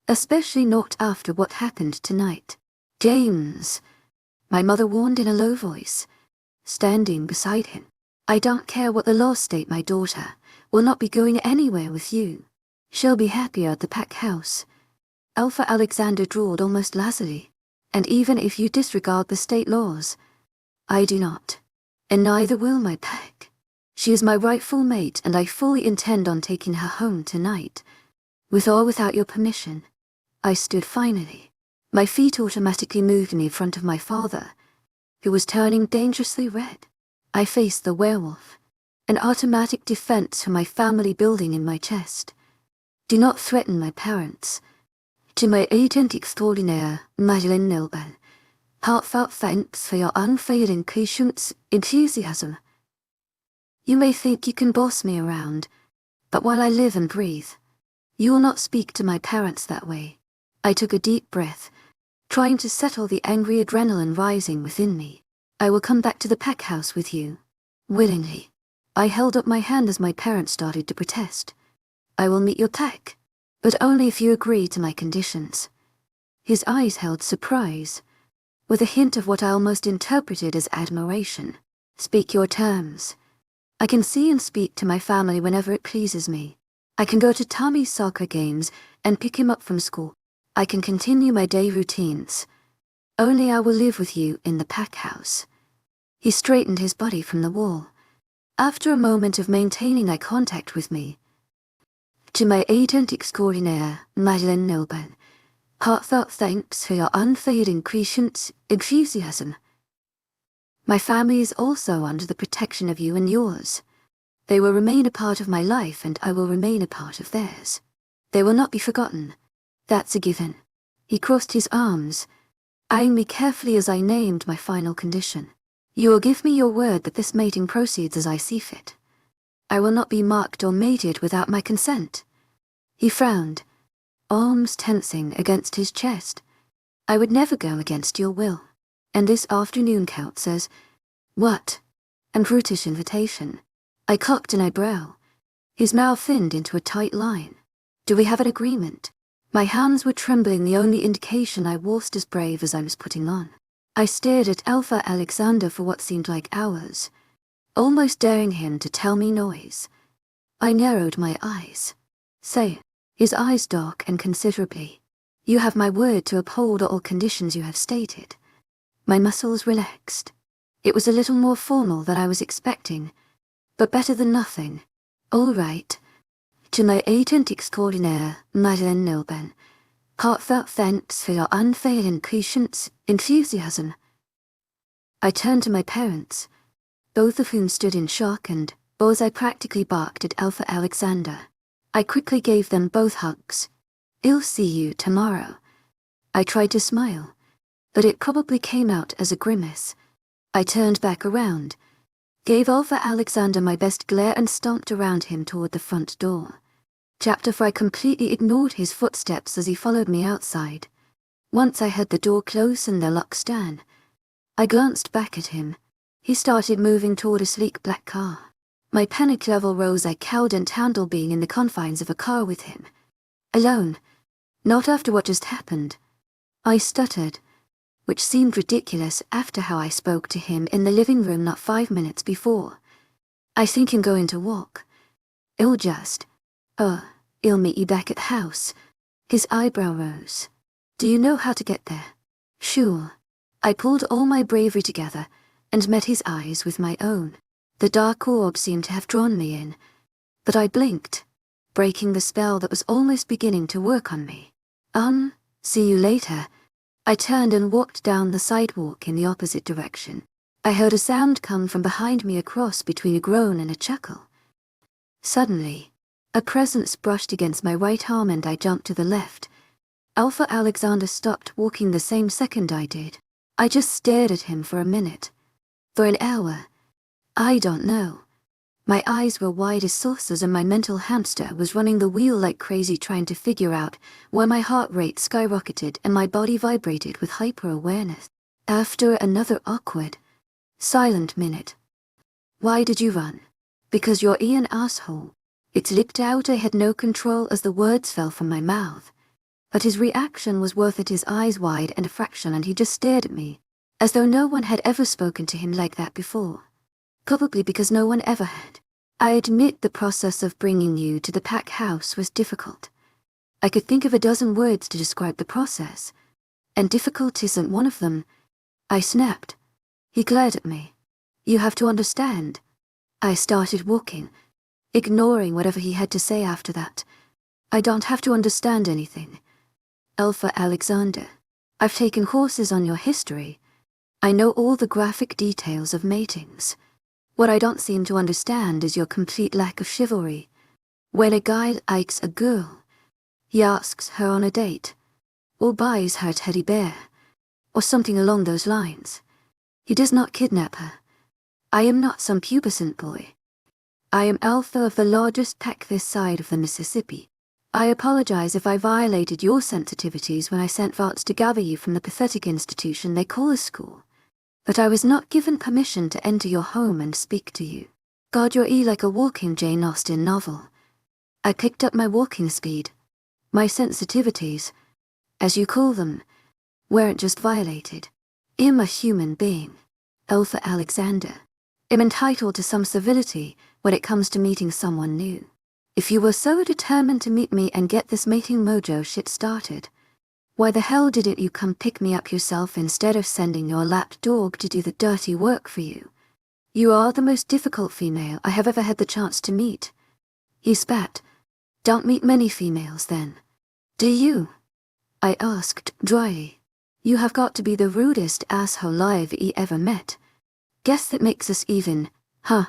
especially not after what happened tonight. James, my mother warned in a low voice, standing beside him. I don't care what the laws state, my daughter will not be going anywhere with you. She'll be happier at the pack house. Alpha Alexander drawled almost lazily. And even if you disregard the state laws, I do not. And neither will my pack. She is my rightful mate, and I fully intend on taking her home tonight. With or without your permission. I stood finally. My feet automatically moved me in front of my father, who was turning dangerously red. I faced the werewolf, an automatic defense for my family building in my chest. Do not threaten my parents. To my agent extraordinaire, Madeleine Nilbel, heartfelt thanks for your unfailing patience, enthusiasm. You may think you can boss me around, but while I live and breathe, you will not speak to my parents that way. I took a deep breath, trying to settle the angry adrenaline rising within me. I will come back to the pack house with you. Willingly. I held up my hand as my parents started to protest. I will meet your pack, but only if you agree to my conditions. His eyes held surprise, with a hint of what I almost interpreted as admiration. Speak your terms. I can see and speak to my family whenever it pleases me. I can go to Tommy's soccer games and pick him up from school. I can continue my day routines. Only I will live with you in the pack house. He straightened his body from the wall, after a moment of maintaining eye contact with me. To my agent extraordinaire, Madeleine Nilbel, heartfelt thanks for your unfailing patience, enthusiasm. My family is also under the protection of you and yours. They will remain a part of my life, and I will remain a part of theirs. They will not be forgotten. That's a given. He crossed his arms, eyeing me carefully as I named my final condition. You will give me your word that this mating proceeds as I see fit. I will not be marked or mated without my consent. He frowned, arms tensing against his chest. I would never go against your will. And this afternoon counts as, what? An brutish invitation. I cocked an eyebrow. His mouth thinned into a tight line. Do we have an agreement? My hands were trembling, the only indication I was as brave as I was putting on. I stared at Alpha Alexander for what seemed like hours, almost daring him to tell me noise. I narrowed my eyes. Say, his eyes darkened considerably. You have my word to uphold all conditions you have stated. My muscles relaxed. It was a little more formal than I was expecting, but better than nothing. All right. To my agent extraordinaire, Madeleine Nilbel, heartfelt thanks for your unfailing patience, enthusiasm. I turned to my parents, both of whom stood in shock, and both I practically barked at Alpha Alexander. I quickly gave them both hugs. I'll see you tomorrow. I tried to smile, but it probably came out as a grimace. I turned back around, gave Alpha Alexander my best glare, and stomped around him toward the front door. Chapter 4. I completely ignored his footsteps as he followed me outside. Once I heard the door close and the lock stand, I glanced back at him. He started moving toward a sleek black car. My panic level rose. I cowed and handle being in the confines of a car with him. Alone. Not after what just happened. I stuttered, which seemed ridiculous after how I spoke to him in the living room not 5 minutes before. I think I'm going to walk. I'll meet you back at the house. His eyebrow rose. Do you know how to get there? Sure. I pulled all my bravery together and met his eyes with my own. The dark orb seemed to have drawn me in, but I blinked, breaking the spell that was almost beginning to work on me. See you later. I turned and walked down the sidewalk in the opposite direction. I heard a sound come from behind me, a cross between a groan and a chuckle. Suddenly, a presence brushed against my right arm and I jumped to the left. Alpha Alexander stopped walking the same second I did. I just stared at him for a minute. For an hour. I don't know. My eyes were wide as saucers and my mental hamster was running the wheel like crazy trying to figure out where my heart rate skyrocketed and my body vibrated with hyper-awareness. After another awkward, silent minute. Why did you run? Because you're an asshole. It leaked out I had no control as the words fell from my mouth. But his reaction was worth it, his eyes wide and a fraction, and he just stared at me, as though no one had ever spoken to him like that before. Probably because no one ever had. I admit the process of bringing you to the pack house was difficult. I could think of a dozen words to describe the process, and difficult isn't one of them. I snapped. He glared at me. You have to understand. I started walking, ignoring whatever he had to say after that. I don't have to understand anything. Alpha Alexander, I've taken courses on your history. I know all the graphic details of matings. What I don't seem to understand is your complete lack of chivalry. When a guy likes a girl, he asks her on a date, or buys her a teddy bear, or something along those lines. He does not kidnap her. I am not some pubescent boy. I am alpha of the largest pack this side of the Mississippi. I apologize if I violated your sensitivities when I sent Vance to gather you from the pathetic institution they call a school. But I was not given permission to enter your home and speak to you. God, you're like a walking Jane Austen novel. I picked up my walking speed. My sensitivities, as you call them, weren't just violated. I'm a human being, Alpha Alexander. I'm entitled to some civility when it comes to meeting someone new. If you were so determined to meet me and get this mating mojo shit started, why the hell didn't you come pick me up yourself instead of sending your lap dog to do the dirty work for you? You are the most difficult female I have ever had the chance to meet. He spat. Don't meet many females then. Do you? I asked dryly. You have got to be the rudest asshole I've ever met. Guess that makes us even, huh?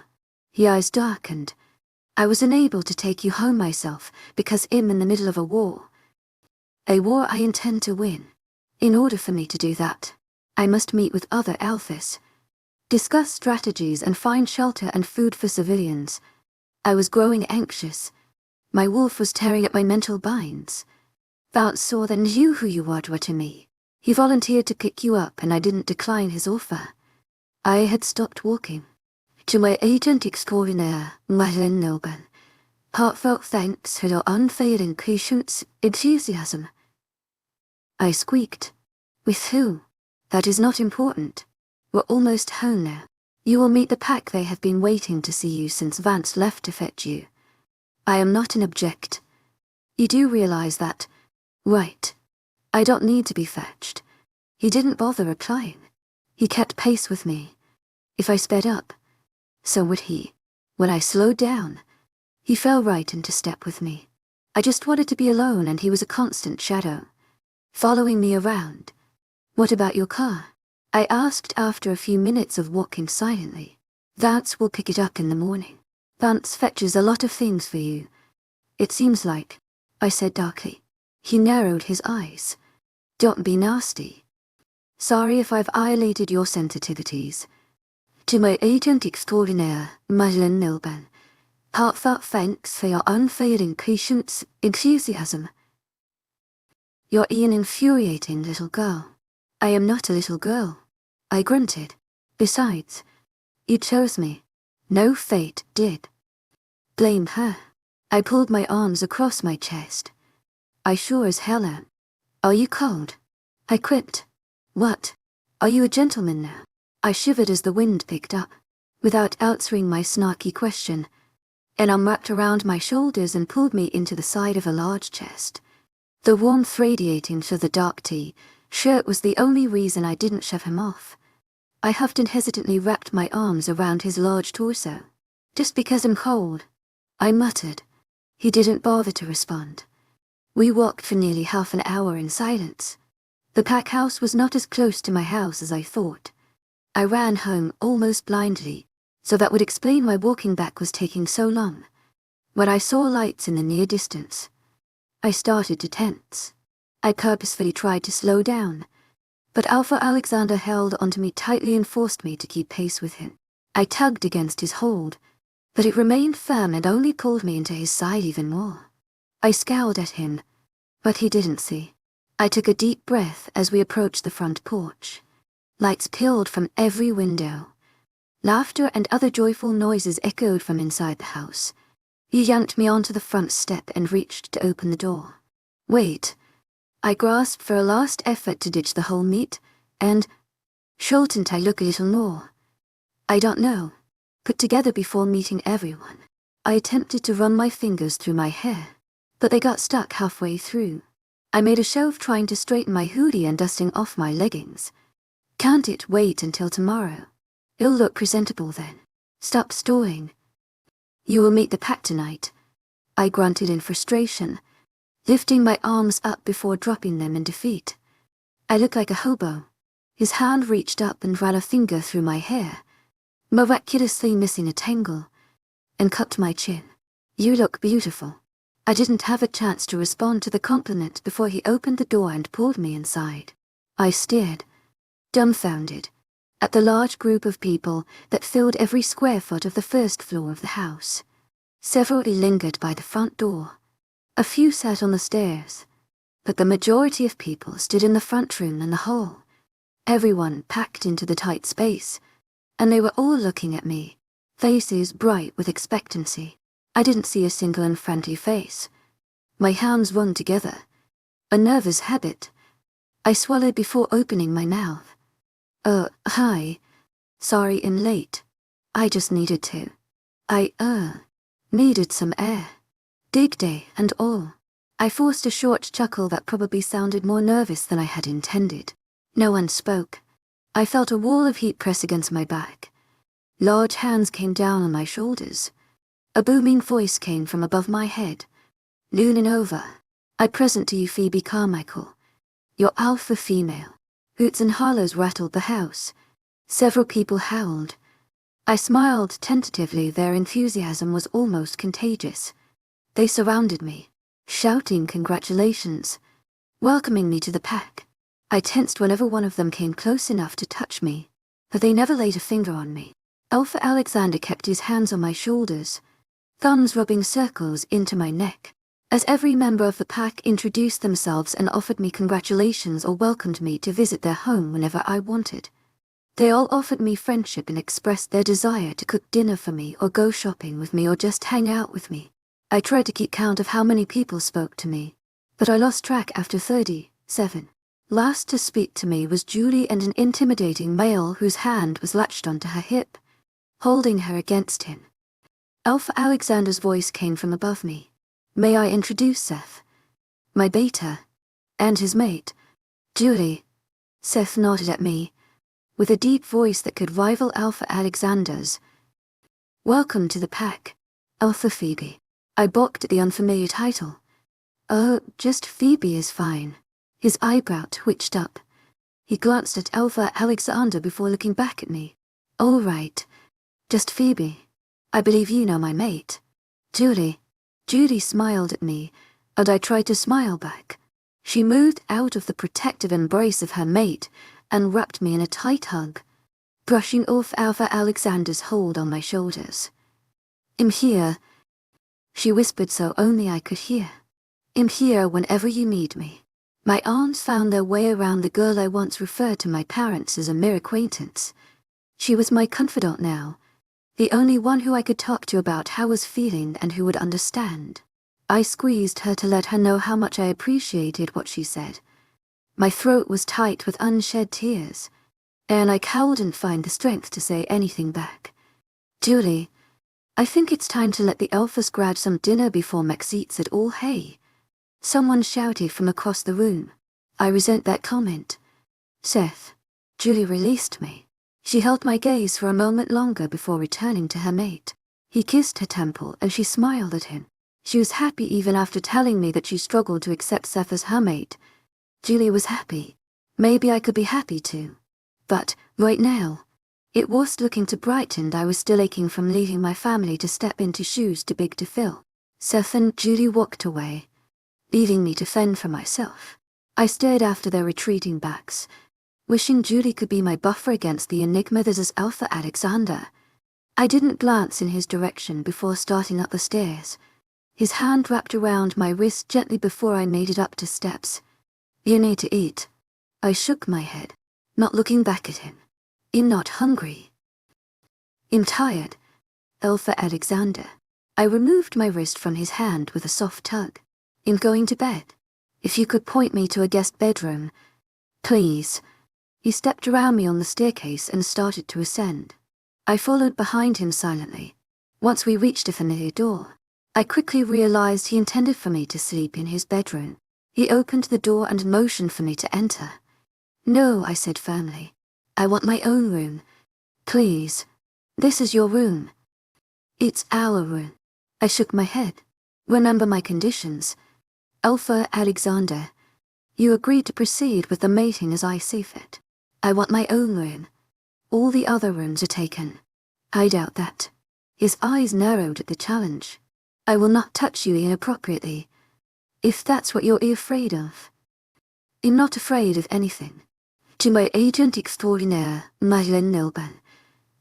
His eyes darkened. I was unable to take you home myself because I'm in the middle of a war. A war I intend to win. In order for me to do that, I must meet with other alphas, discuss strategies and find shelter and food for civilians. I was growing anxious. My wolf was tearing at my mental binds. Vance saw that and knew who you were to me. He volunteered to pick you up and I didn't decline his offer. I had stopped walking. To my agent extraordinaire, Madeline Nilban, heartfelt thanks for your unfailing patience, enthusiasm. I squeaked. With who? That is not important. We're almost home now. You will meet the pack. They have been waiting to see you since Vance left to fetch you. I am not an object. You do realize that, right? I don't need to be fetched. He didn't bother replying. He kept pace with me. If I sped up, so would he. When I slowed down, he fell right into step with me. I just wanted to be alone and he was a constant shadow, following me around. What about your car? I asked after a few minutes of walking silently. Vance will pick it up in the morning. Vance fetches a lot of things for you. It seems like, I said darkly. He narrowed his eyes. Don't be nasty. Sorry if I've violated your sensitivities. To my agent extraordinaire, Madeline Nilban, heartfelt thanks for your unfailing patience, enthusiasm. You're an infuriating little girl. I am not a little girl. I grunted. Besides, you chose me. No fate did. Blame her. I pulled my arms across my chest. I sure as hell am. Are you cold? I quipped. What? Are you a gentleman now? I shivered as the wind picked up. Without answering my snarky question, an arm wrapped around my shoulders and pulled me into the side of a large chest. The warmth radiating through the dark shirt was the only reason I didn't shove him off. I huffed and hesitantly wrapped my arms around his large torso. Just because I'm cold, I muttered. He didn't bother to respond. We walked for nearly half an hour in silence. The pack house was not as close to my house as I thought. I ran home almost blindly, so that would explain why walking back was taking so long. When I saw lights in the near distance, I started to tense. I purposefully tried to slow down, but Alpha Alexander held onto me tightly and forced me to keep pace with him. I tugged against his hold, but it remained firm and only pulled me into his side even more. I scowled at him, but he didn't see. I took a deep breath as we approached the front porch. Lights peeled from every window. Laughter and other joyful noises echoed from inside the house. He yanked me onto the front step and reached to open the door. Wait. I grasped for a last effort to ditch the whole meat, and shouldn't I look a little more? I don't know. Put together before meeting everyone. I attempted to run my fingers through my hair, but they got stuck halfway through. I made a show of trying to straighten my hoodie and dusting off my leggings. Can't it wait until tomorrow? It'll look presentable then. Stop stalling. You will meet the pack tonight. I grunted in frustration, lifting my arms up before dropping them in defeat. I looked like a hobo. His hand reached up and ran a finger through my hair, miraculously missing a tangle, and cut my chin. You look beautiful. I didn't have a chance to respond to the compliment before he opened the door and pulled me inside. I stared, dumbfounded, at the large group of people that filled every square foot of the first floor of the house. Several lingered by the front door. A few sat on the stairs, but the majority of people stood in the front room and the hall. Everyone packed into the tight space, and they were all looking at me, faces bright with expectancy. I didn't see a single unfriendly face. My hands wrung together, a nervous habit. I swallowed before opening my mouth. Hi. Sorry I'm late. I just needed to. Needed some air. Dig day and all. I forced a short chuckle that probably sounded more nervous than I had intended. No one spoke. I felt a wall of heat press against my back. Large hands came down on my shoulders. A booming voice came from above my head. Leaning over. I present to you Phoebe Carmichael, your alpha female. Hoots and hollows rattled the house. Several people howled. I smiled tentatively. Their enthusiasm was almost contagious. They surrounded me, shouting congratulations, welcoming me to the pack. I tensed whenever one of them came close enough to touch me, but they never laid a finger on me. Alpha Alexander kept his hands on my shoulders, thumbs rubbing circles into my neck. As every member of the pack introduced themselves and offered me congratulations or welcomed me to visit their home whenever I wanted. They all offered me friendship and expressed their desire to cook dinner for me or go shopping with me or just hang out with me. I tried to keep count of how many people spoke to me, but I lost track after 37. Last to speak to me was Julie and an intimidating male whose hand was latched onto her hip, holding her against him. Alpha Alexander's voice came from above me. May I introduce Seth, my beta, and his mate, Julie? Seth nodded at me, with a deep voice that could rival Alpha Alexander's. Welcome to the pack, Alpha Phoebe. I balked at the unfamiliar title. Oh, just Phoebe is fine. His eyebrow twitched up. He glanced at Alpha Alexander before looking back at me. All right, just Phoebe. I believe you know my mate, Julie. Julie smiled at me, and I tried to smile back. She moved out of the protective embrace of her mate and wrapped me in a tight hug, brushing off Alpha Alexander's hold on my shoulders. I'm here, she whispered so only I could hear. I'm here whenever you need me. My arms found their way around the girl I once referred to my parents as a mere acquaintance. She was my confidant now, the only one who I could talk to about how I was feeling and who would understand. I squeezed her to let her know how much I appreciated what she said. My throat was tight with unshed tears, and I couldn't find the strength to say anything back. Julie, I think it's time to let the alphas grab some dinner before Max eats it all, hey? Someone shouted from across the room. I resent that comment. Seth. Julie released me. She held my gaze for a moment longer before returning to her mate. He kissed her temple and she smiled at him. She was happy even after telling me that she struggled to accept Seth as her mate. Julie was happy. Maybe I could be happy too. But, right now, it was looking too bright and I was still aching from leaving my family to step into shoes too big to fill. Seth and Julie walked away, leaving me to fend for myself. I stared after their retreating backs, wishing Julie could be my buffer against the enigma that is Alpha Alexander. I didn't glance in his direction before starting up the stairs. His hand wrapped around my wrist gently before I made it up the steps. "You need to eat." I shook my head, not looking back at him. "I'm not hungry. I'm tired." Alpha Alexander. I removed my wrist from his hand with a soft tug. "I'm going to bed. If you could point me to a guest bedroom, please." He stepped around me on the staircase and started to ascend. I followed behind him silently. Once we reached a familiar door, I quickly realized he intended for me to sleep in his bedroom. He opened the door and motioned for me to enter. "No," I said firmly. "I want my own room. Please. This is your room." "It's our room." I shook my head. "Remember my conditions. Alpha Alexander. You agreed to proceed with the mating as I see fit. I want my own room. All the other rooms are taken." "I doubt that." His eyes narrowed at the challenge. "I will not touch you inappropriately, if that's what you're afraid of." "I'm not afraid of anything." To my agent extraordinaire, Madeleine Nilban.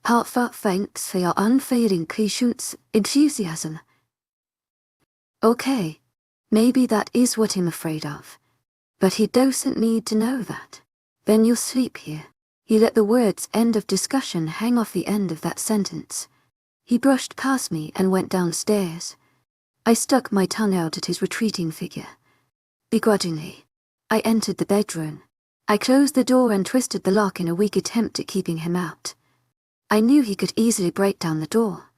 Heartfelt thanks for your unfailing patience, enthusiasm. Okay, maybe that is what I'm afraid of. But he doesn't need to know that. "Then you'll sleep here." He let the words "end of discussion" hang off the end of that sentence. He brushed past me and went downstairs. I stuck my tongue out at his retreating figure. Begrudgingly, I entered the bedroom. I closed the door and twisted the lock in a weak attempt at keeping him out. I knew he could easily break down the door,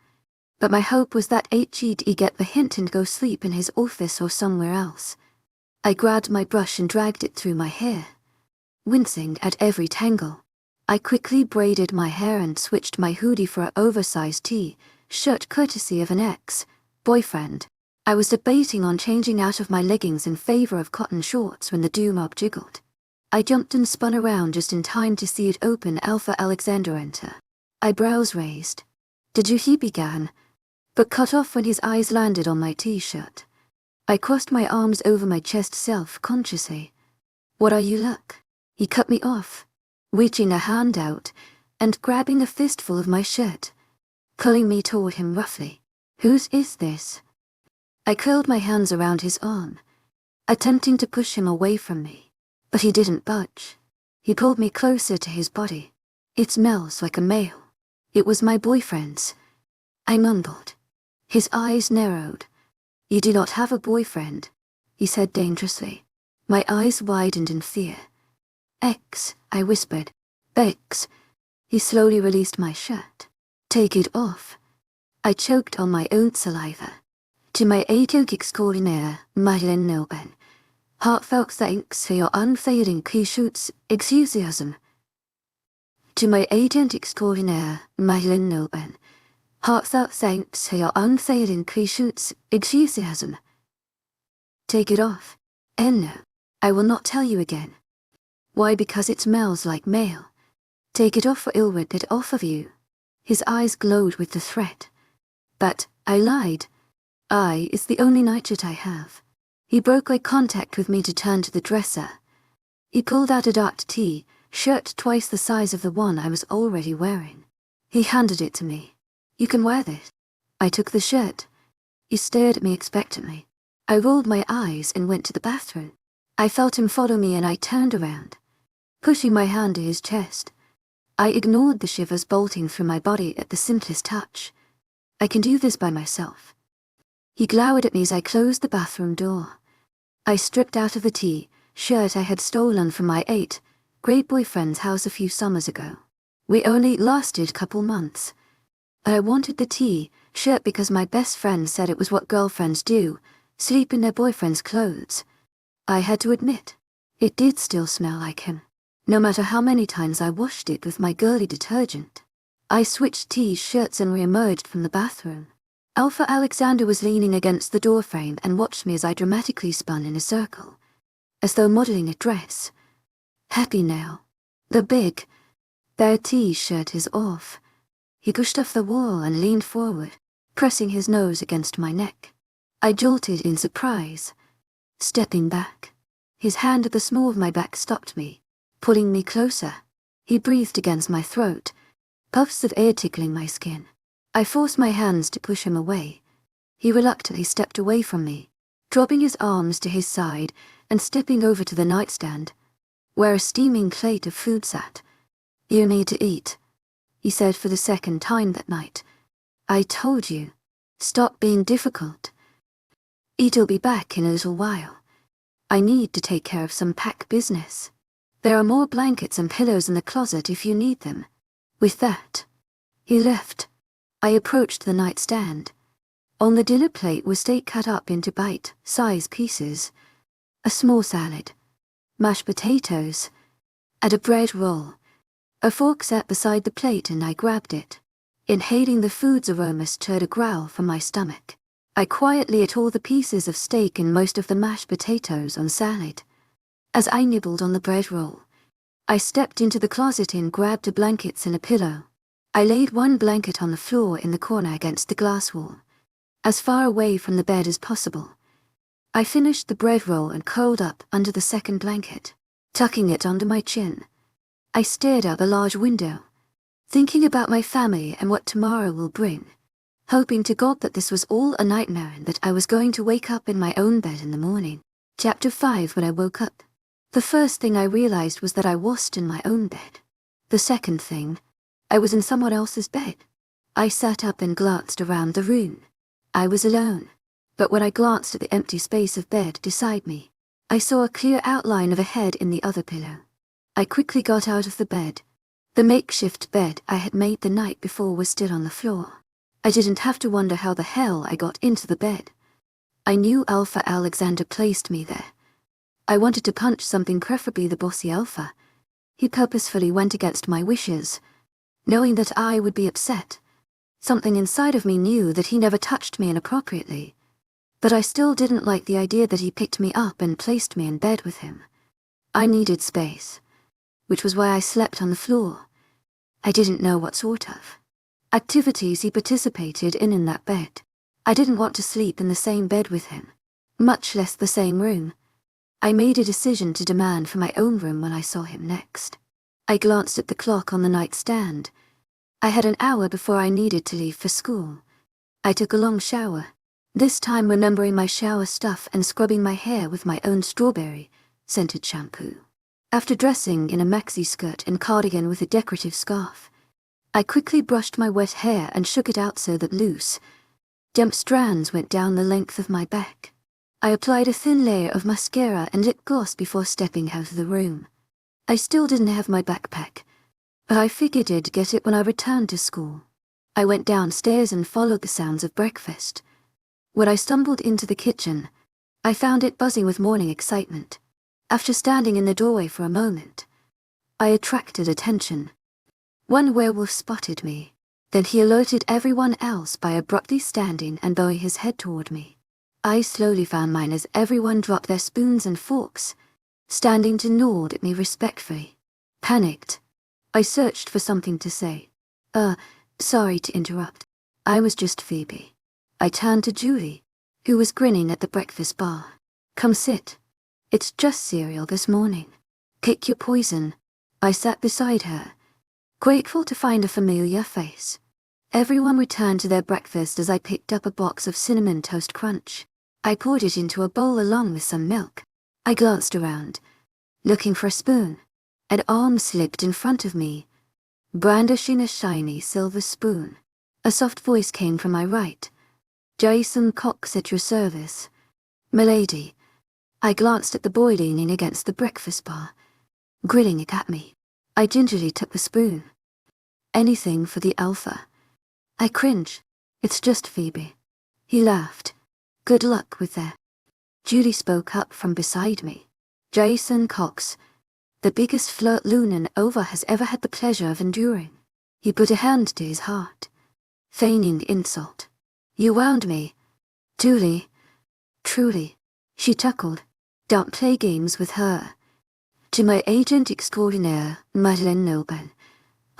but my hope was that he'd get the hint and go sleep in his office or somewhere else. I grabbed my brush and dragged it through my hair, wincing at every tangle. I quickly braided my hair and switched my hoodie for an oversized T-shirt courtesy of an ex-boyfriend. I was debating on changing out of my leggings in favor of cotton shorts when the doorknob jiggled. I jumped and spun around just in time to see it open. Alpha Alexander enter. Eyebrows raised. "Did you?" he began, but cut off when his eyes landed on my T-shirt. I crossed my arms over my chest self-consciously. "What are you look?" He cut me off, reaching a hand out and grabbing a fistful of my shirt, pulling me toward him roughly. "Whose is this?" I curled my hands around his arm, attempting to push him away from me, but he didn't budge. He pulled me closer to his body. "It smells like a male." "It was my boyfriend's." I mumbled. His eyes narrowed. "You do not have a boyfriend," he said dangerously. My eyes widened in fear. "X," I whispered. "X." He slowly released my shirt. "Take it off." I choked on my own saliva. To my agent extraordinaire, Madeleine Nilban. Heartfelt thanks for your unfailing patience, enthusiasm. To my agent extraordinaire, Madeleine Nilban. Heartfelt thanks for your unfailing patience, enthusiasm. "Take it off." "And no, I will not tell you again." "Why? Because it smells like male. Take it off or I'll rip it off of you." His eyes glowed with the threat. "But," I lied. "It's the only nightshirt I have." He broke eye contact with me to turn to the dresser. He pulled out a dark T-shirt twice the size of the one I was already wearing. He handed it to me. "You can wear this." I took the shirt. He stared at me expectantly. I rolled my eyes and went to the bathroom. I felt him follow me and I turned around, pushing my hand to his chest. I ignored the shivers bolting through my body at the simplest touch. "I can do this by myself." He glowered at me as I closed the bathroom door. I stripped out of the T-shirt I had stolen from my great boyfriend's house a few summers ago. We only lasted a couple months. I wanted the T-shirt because my best friend said it was what girlfriends do, sleep in their boyfriend's clothes. I had to admit, it did still smell like him, no matter how many times I washed it with my girly detergent. I switched T-shirts and re-emerged from the bathroom. Alpha Alexander was leaning against the doorframe and watched me as I dramatically spun in a circle, as though modeling a dress. "Happy now. The big, bare T-shirt is off." He pushed off the wall and leaned forward, pressing his nose against my neck. I jolted in surprise, stepping back. His hand at the small of my back stopped me, pulling me closer. He breathed against my throat, puffs of air tickling my skin. I forced my hands to push him away. He reluctantly stepped away from me, dropping his arms to his side and stepping over to the nightstand, where a steaming plate of food sat. "You need to eat," he said for the second time that night. "I told you. Stop being difficult. Eat'll be back in a little while. I need to take care of some pack business. There are more blankets and pillows in the closet if you need them." With that, he left. I approached the nightstand. On the dinner plate was steak cut up into bite-sized pieces, a small salad, mashed potatoes, and a bread roll. A fork sat beside the plate and I grabbed it. Inhaling the food's aroma stirred a growl from my stomach. I quietly ate all the pieces of steak and most of the mashed potatoes on salad. As I nibbled on the bread roll, I stepped into the closet and grabbed the blankets and a pillow. I laid one blanket on the floor in the corner against the glass wall, as far away from the bed as possible. I finished the bread roll and curled up under the second blanket, tucking it under my chin. I stared out the large window, thinking about my family and what tomorrow will bring, hoping to God that this was all a nightmare and that I was going to wake up in my own bed in the morning. Chapter 5. When I woke up, the first thing I realized was that I wasn't in my own bed. The second thing, I was in someone else's bed. I sat up and glanced around the room. I was alone, but when I glanced at the empty space of bed beside me, I saw a clear outline of a head in the other pillow. I quickly got out of the bed. The makeshift bed I had made the night before was still on the floor. I didn't have to wonder how the hell I got into the bed. I knew Alpha Alexander placed me there. I wanted to punch something, preferably the bossy Alpha. He purposefully went against my wishes, knowing that I would be upset. Something inside of me knew that he never touched me inappropriately, but I still didn't like the idea that he picked me up and placed me in bed with him. I needed space, which was why I slept on the floor. I didn't know what sort of activities he participated in that bed. I didn't want to sleep in the same bed with him, much less the same room. I made a decision to demand for my own room when I saw him next. I glanced at the clock on the nightstand. I had an hour before I needed to leave for school. I took a long shower, this time remembering my shower stuff and scrubbing my hair with my own strawberry-scented shampoo. After dressing in a maxi skirt and cardigan with a decorative scarf, I quickly brushed my wet hair and shook it out so that loose, damp strands went down the length of my back. I applied a thin layer of mascara and lip gloss before stepping out of the room. I still didn't have my backpack, but I figured I'd get it when I returned to school. I went downstairs and followed the sounds of breakfast. When I stumbled into the kitchen, I found it buzzing with morning excitement. After standing in the doorway for a moment, I attracted attention. One werewolf spotted me, then he alerted everyone else by abruptly standing and bowing his head toward me. I slowly found mine as everyone dropped their spoons and forks, standing to nod at me respectfully. Panicked, I searched for something to say. Sorry to interrupt. I was just Phoebe. I turned to Julie, who was grinning at the breakfast bar. Come sit. It's just cereal this morning. Pick your poison. I sat beside her, grateful to find a familiar face. Everyone returned to their breakfast as I picked up a box of Cinnamon Toast Crunch. I poured it into a bowl along with some milk. I glanced around, looking for a spoon. An arm slipped in front of me, brandishing a shiny silver spoon. A soft voice came from my right. "Jason Cox at your service, milady." I glanced at the boy leaning against the breakfast bar, grilling at me. I gingerly took the spoon. "Anything for the Alpha." I cringed. "It's just Phoebe." He laughed. "Good luck with that." Julie spoke up from beside me. "Jason Cox, the biggest flirt Lunan Over has ever had the pleasure of enduring." He put a hand to his heart, feigning insult. "You wound me, Julie. Truly." She chuckled. "Don't play games with her. To my agent extraordinaire, Madeleine Noble,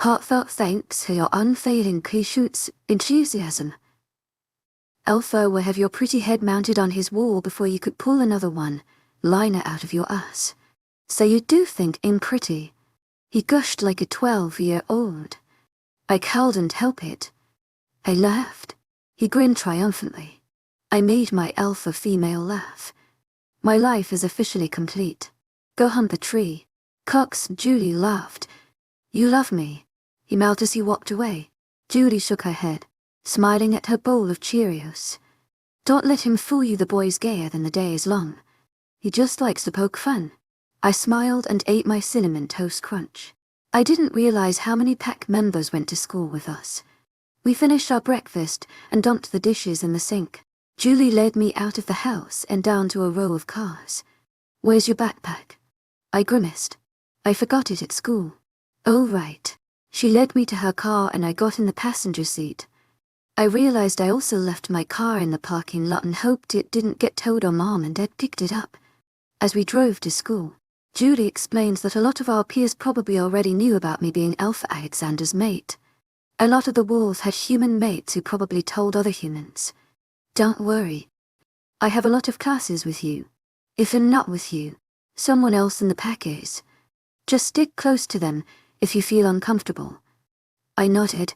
heartfelt thanks for your unfailing Kishut's enthusiasm. Alpha will have your pretty head mounted on his wall before you could pull another liner out of your ass. So you do think I'm pretty." He gushed like a 12-year-old. I couldn't help it. I laughed. He grinned triumphantly. I made my alpha female laugh. My life is officially complete. Go hunt the tree. Cox, Julie laughed. You love me, he mouthed as he walked away. Julie shook her head, smiling at her bowl of Cheerios. Don't let him fool you, the boy's gayer than the day is long. He just likes to poke fun. I smiled and ate my cinnamon toast crunch. I didn't realize how many pack members went to school with us. We finished our breakfast and dumped the dishes in the sink. Julie led me out of the house and down to a row of cars. Where's your backpack? I grimaced. I forgot it at school. Oh right. She led me to her car and I got in the passenger seat. I realized I also left my car in the parking lot and hoped it didn't get towed or Mom and Dad picked it up. As we drove to school, Julie explains that a lot of our peers probably already knew about me being Alpha Alexander's mate. A lot of the wolves had human mates who probably told other humans. Don't worry. I have a lot of classes with you. If I'm not with you, someone else in the pack is. Just stick close to them if you feel uncomfortable. I nodded,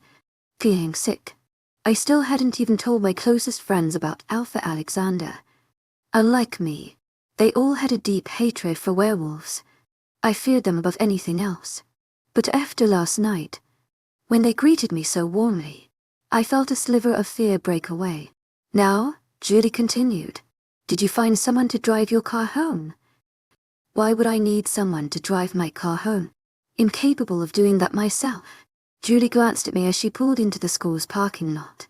feeling sick. I still hadn't even told my closest friends about Alpha Alexander. Unlike me, they all had a deep hatred for werewolves. I feared them above anything else. But after last night, when they greeted me so warmly, I felt a sliver of fear break away. Now, Julie continued, did you find someone to drive your car home? Why would I need someone to drive my car home? I'm capable of doing that myself. Julie glanced at me as she pulled into the school's parking lot.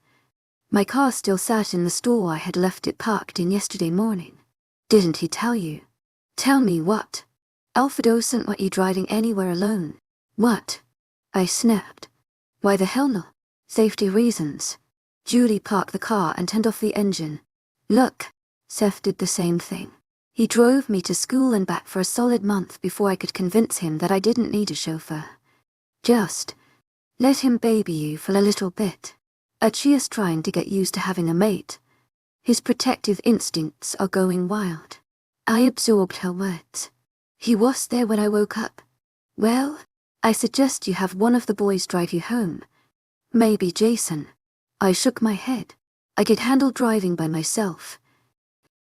My car still sat in the store I had left it parked in yesterday morning. Didn't he tell you? Tell me what? Alpha doesn't want you driving anywhere alone. What? I snapped. Why the hell no? Safety reasons. Julie parked the car and turned off the engine. Look, Seth did the same thing. He drove me to school and back for a solid month before I could convince him that I didn't need a chauffeur. Just let him baby you for a little bit. Achia's trying to get used to having a mate. His protective instincts are going wild. I absorbed her words. He was there when I woke up. Well, I suggest you have one of the boys drive you home. Maybe Jason. I shook my head. I could handle driving by myself.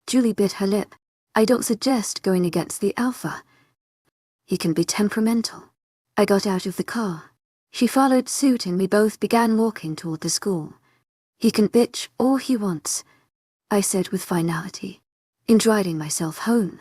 Julie bit her lip. I don't suggest going against the Alpha. He can be temperamental. I got out of the car. She followed suit and we both began walking toward the school. He can bitch all he wants, I said with finality. In driving myself home,